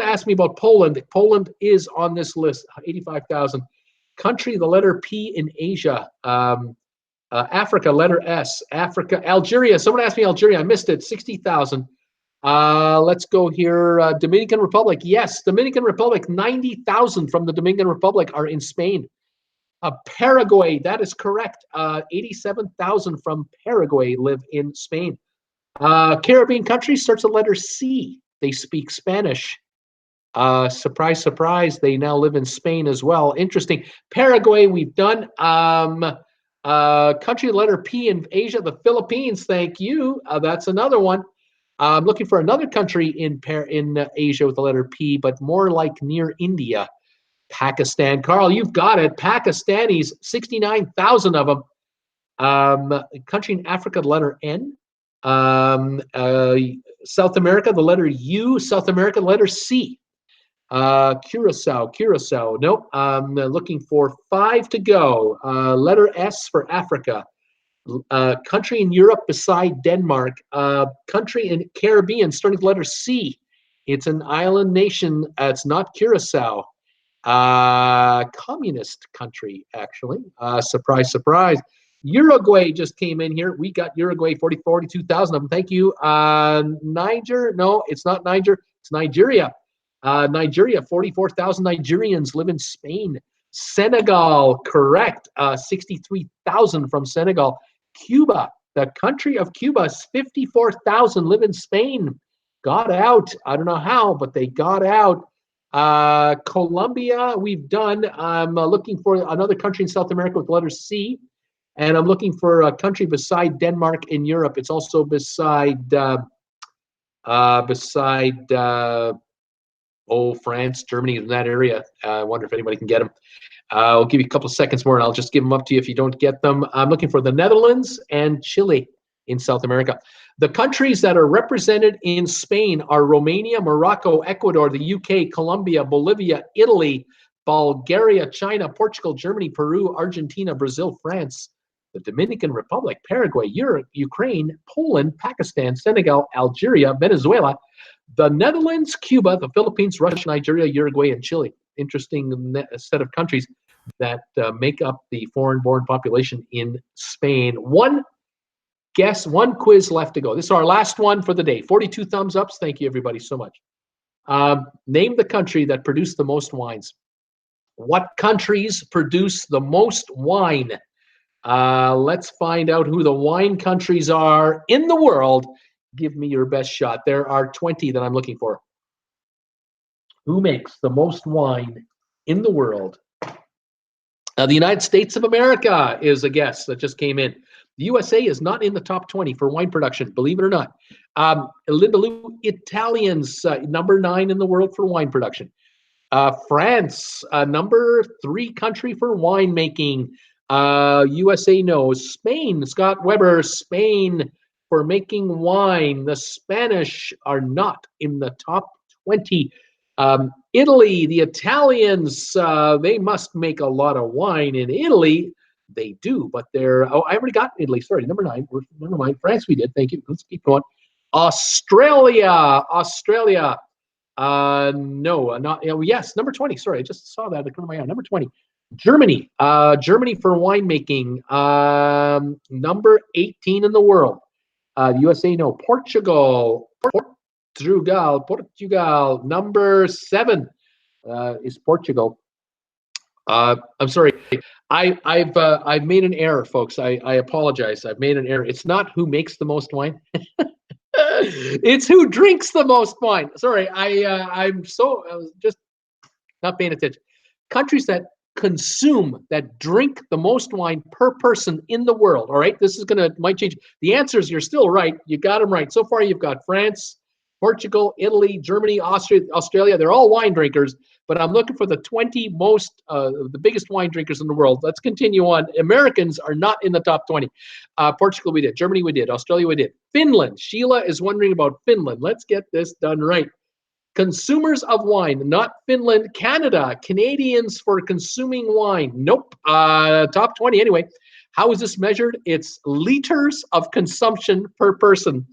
asked me about Poland. Poland is on this list, 85,000. Country, the letter P in Asia. Africa, letter S. Africa, Algeria. Someone asked me Algeria. I missed it, 60,000. Let's go here. Dominican Republic. Yes, Dominican Republic, 90,000 from the Dominican Republic are in Spain. Paraguay, that is correct. 87,000 from Paraguay live in Spain. Caribbean country starts with the letter C. They speak Spanish. Surprise, surprise, they now live in Spain as well. Interesting. Paraguay, we've done. Country letter P in Asia, the Philippines. Thank you. That's another one. I'm looking for another country in Asia with the letter P, but more like near India. Pakistan. Carl, you've got it. Pakistanis, 69,000 of them. Country in Africa, the letter N. South America, the letter U. South America, the letter C. Curacao. Nope. I'm looking for 5 to go. Letter S for Africa. Country in Europe beside Denmark. Country in Caribbean starting with letter C. It's an island nation. It's not Curacao. Communist country, actually. Surprise, surprise. Uruguay just came in here. We got Uruguay, 42,000 of them. Thank you. Niger? No, it's not Niger. It's Nigeria. Nigeria, 44,000 Nigerians live in Spain. Senegal, correct. 63,000 from Senegal. Cuba, the country of Cuba, 54,000 live in Spain. Got out. I don't know how, but they got out. Colombia, we've done. I'm looking for another country in South America with the letter C. And I'm looking for a country beside Denmark in Europe. It's also beside France, Germany, in that area. I wonder if anybody can get them. I'll give you a couple of seconds more, and I'll just give them up to you if you don't get them. I'm looking for the Netherlands and Chile. in South America. The countries that are represented in Spain are Romania, Morocco, Ecuador, the UK, Colombia, Bolivia, Italy, Bulgaria, China, Portugal, Germany, Peru, Argentina, Brazil, France, the Dominican Republic, Paraguay, Europe, Ukraine, Poland, Pakistan, Senegal, Algeria, Venezuela, the Netherlands, Cuba, the Philippines, Russia, Nigeria, Uruguay, and Chile. Interesting set of countries that make up the foreign-born population in Spain. One quiz left to go. This is our last one for the day. 42 thumbs ups. Thank you, everybody, so much. Name the country that produced the most wines. What countries produce the most wine? Let's find out who the wine countries are in the world. Give me your best shot. There are 20 that I'm looking for. Who makes the most wine in the world? The United States of America is a guess that just came in. The USA is not in the top 20 for wine production, believe it or not. Linda Lou, Italians, number 9 in the world for wine production. France, number 3 country for winemaking. USA, no. Spain, Scott Weber, Spain for making wine. The Spanish are not in the top 20. Italy, the Italians, they must make a lot of wine in Italy. They do, but they're, I already got Italy. Sorry, number 9. Never mind. France, we did. Thank you. Let's keep going. Australia. No, not, yes, number 20. Sorry, I just saw that at the corner of my eye. Number 20. Germany. Germany for winemaking. Number 18 in the world. USA, no. Portugal. Portugal. Number 7 is Portugal. I'm sorry. I've made an error, folks. I apologize. I've made an error. It's not who makes the most wine. It's who drinks the most wine. Sorry, I'm just not paying attention. Countries that drink the most wine per person in the world. All right, this is might change. The answers, you're still right. You got them right. So far, you've got France, Portugal, Italy, Germany, Australia. They're all wine drinkers, but I'm looking for the 20 most, the biggest wine drinkers in the world. Let's continue on. Americans are not in the top 20. Portugal, we did. Germany, we did. Australia, we did. Finland. Sheila is wondering about Finland. Let's get this done right. Consumers of wine, not Finland. Canada. Canadians for consuming wine. Nope. Top 20 anyway. How is this measured? It's liters of consumption per person.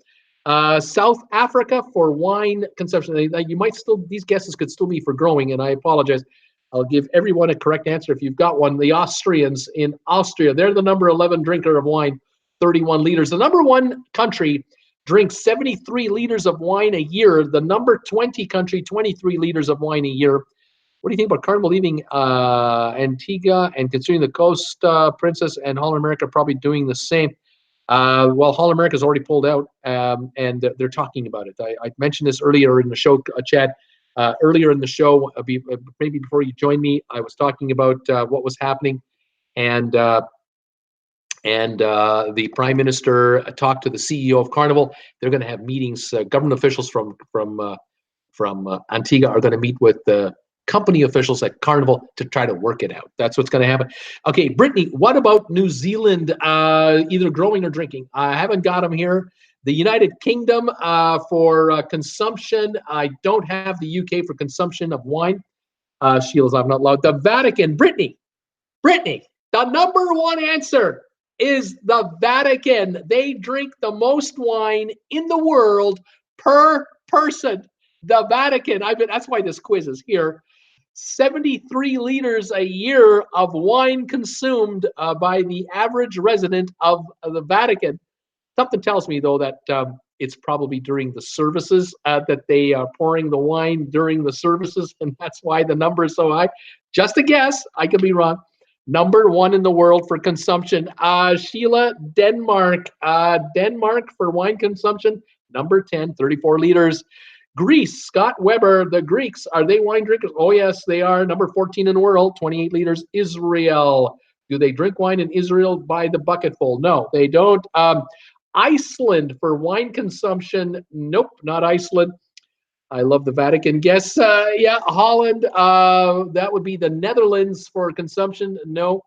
South Africa for wine consumption. You might still, these guesses could still be for growing, and I apologize. I'll give everyone a correct answer if you've got one. The Austrians in Austria, they're the number 11 drinker of wine, 31 liters. The number 1 country drinks 73 liters of wine a year. The number 20 country, 23 liters of wine a year. What do you think about Carnival leaving Antigua and considering the Coast Princess and Holland America probably doing the same? Well, Holland America's already pulled out, and they're talking about it. I mentioned this earlier in the show, Chad. Earlier in the show, maybe before you joined me, I was talking about what was happening, and the Prime Minister talked to the CEO of Carnival. They're going to have meetings. Government officials from Antigua are going to meet with the company officials at Carnival to try to work it out. That's what's going to happen. Okay, Brittany, what about New Zealand, either growing or drinking? I haven't got them here. The United Kingdom for consumption. I don't have the UK for consumption of wine. Sheila's I'm not allowed. The Vatican, Brittany, the number 1 answer is the Vatican. They drink the most wine in the world per person. The Vatican. That's why this quiz is here. 73 liters a year of wine consumed by the average resident of the Vatican. Something tells me, though, that it's probably during the services that they are pouring the wine during the services, and that's why the number is so high. Just a guess. I could be wrong. Number 1 in the world for consumption. Sheila, Denmark. Denmark for wine consumption. Number 10, 34 liters. Greece, Scott Weber, the Greeks, are they wine drinkers? Oh, yes, they are. Number 14 in the world, 28 liters. Israel. Do they drink wine in Israel by the bucketful? No, they don't. Iceland for wine consumption. Nope, not Iceland. I love the Vatican. Guess, yeah, Holland. That would be the Netherlands for consumption. No.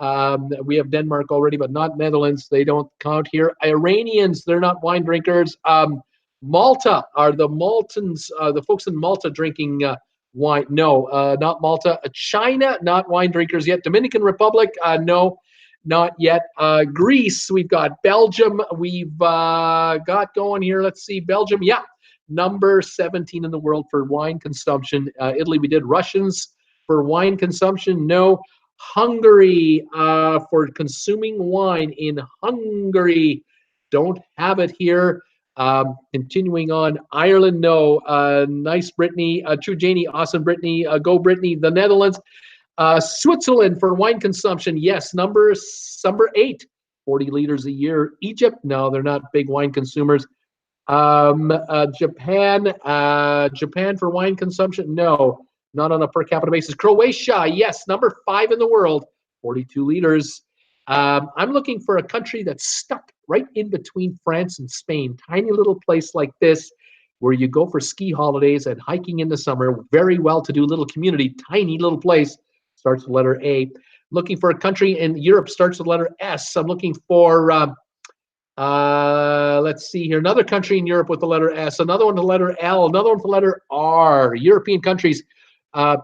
We have Denmark already, but not Netherlands. They don't count here. Iranians, they're not wine drinkers. Malta, are the Maltans, the folks in Malta drinking wine? No, not Malta. China, not wine drinkers yet. Dominican Republic, no, not yet. Greece, we've got. Belgium, we've got going here. Let's see, Belgium, yeah, number 17 in the world for wine consumption. Italy, we did. Russians for wine consumption, no. Hungary, for consuming wine in Hungary, don't have it here. Continuing on, Ireland, no. Nice, Brittany. True, Janie. Awesome, Brittany. Go, Brittany. The Netherlands. Switzerland for wine consumption, yes. Number 8, 40 liters a year. Egypt, no, they're not big wine consumers. Japan, Japan for wine consumption, no, not on a per capita basis. Croatia, yes, number 5 in the world, 42 liters. I'm looking for a country that's stuck right in between France and Spain. Tiny little place like this where you go for ski holidays and hiking in the summer. Very well-to-do little community, tiny little place. Starts with the letter A. Looking for a country in Europe, starts with the letter S. I'm looking for, let's see here, another country in Europe with the letter S, another one with the letter L, another one with the letter R. European countries.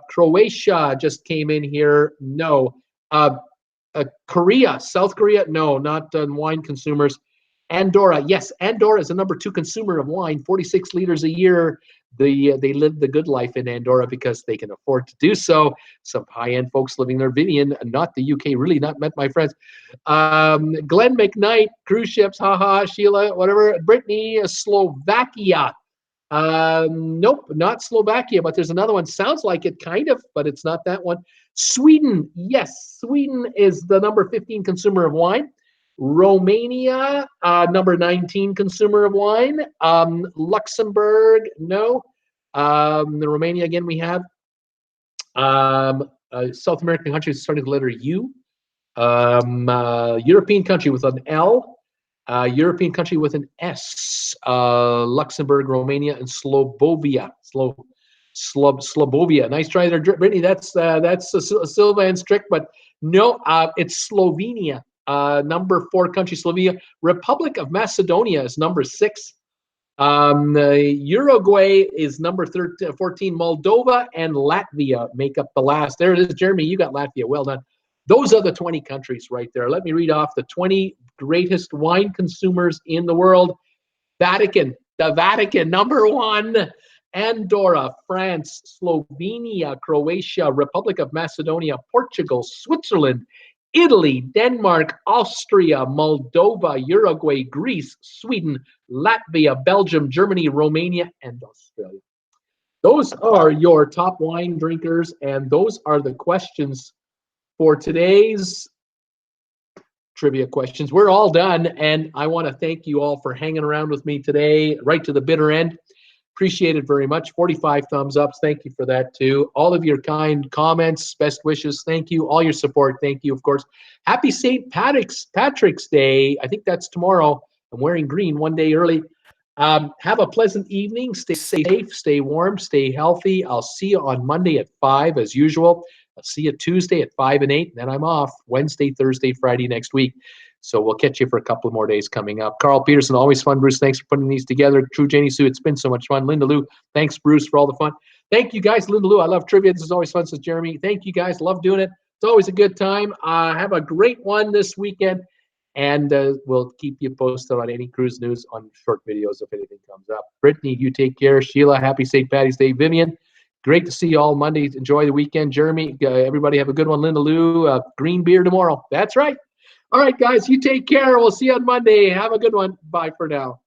Croatia just came in here, no. Korea, South Korea, no, not wine consumers. Andorra, yes, Andorra is the number 2 consumer of wine, 46 liters a year. They live the good life in Andorra because they can afford to do so. Some high-end folks living there. Vivian, not the UK, really not met my friends. Glenn McKnight, cruise ships, haha, Sheila, whatever. Brittany, Slovakia. Nope, not Slovakia, but there's another one. Sounds like it, kind of, but it's not that one. Sweden, yes, Sweden is the number 15 consumer of wine. Romania, number 19 consumer of wine. Luxembourg, no. Romania, again, we have. South American countries starting with the letter U. European country with an L. European country with an S. Luxembourg, Romania, and Slovovia. Slovovia. Nice try there, Brittany. That's Sylvan's trick, but no, it's Slovenia. Number 4 country, Slovenia. Republic of Macedonia is number 6. Uruguay is number 14. Moldova and Latvia make up the last. There it is, Jeremy. You got Latvia. Well done. Those are the 20 countries right there. Let me read off the 20 greatest wine consumers in the world. Vatican, the Vatican, number 1. Andorra, France, Slovenia, Croatia, Republic of Macedonia, Portugal, Switzerland, Italy, Denmark, Austria, Moldova, Uruguay, Greece, Sweden, Latvia, Belgium, Germany, Romania, and Australia. Those are your top wine drinkers, and those are the questions for today's trivia questions. We're all done, and I want to thank you all for hanging around with me today, right to the bitter end. Appreciate it very much. 45 thumbs ups. Thank you for that too. All of your kind comments, best wishes. Thank you. All your support. Thank you, of course. Happy St. Patrick's Day. I think that's tomorrow. I'm wearing green one day early. Have a pleasant evening. Stay safe, stay warm, stay healthy. I'll see you on Monday at 5 as usual. I'll see you Tuesday at 5 and 8. Then I'm off Wednesday, Thursday, Friday next week. So we'll catch you for a couple more days coming up. Carl Peterson, always fun. Bruce, thanks for putting these together. True Janie Sue, it's been so much fun. Linda Lou, thanks, Bruce, for all the fun. Thank you, guys. Linda Lou, I love trivia. This is always fun, says Jeremy. Thank you, guys. Love doing it. It's always a good time. Have a great one this weekend. And we'll keep you posted on any cruise news on short videos if anything comes up. Brittany, you take care. Sheila, happy St. Patty's Day. Vivian, great to see you all Monday. Enjoy the weekend. Jeremy, everybody have a good one. Linda Lou, green beer tomorrow. That's right. All right, guys, you take care. We'll see you on Monday. Have a good one. Bye for now.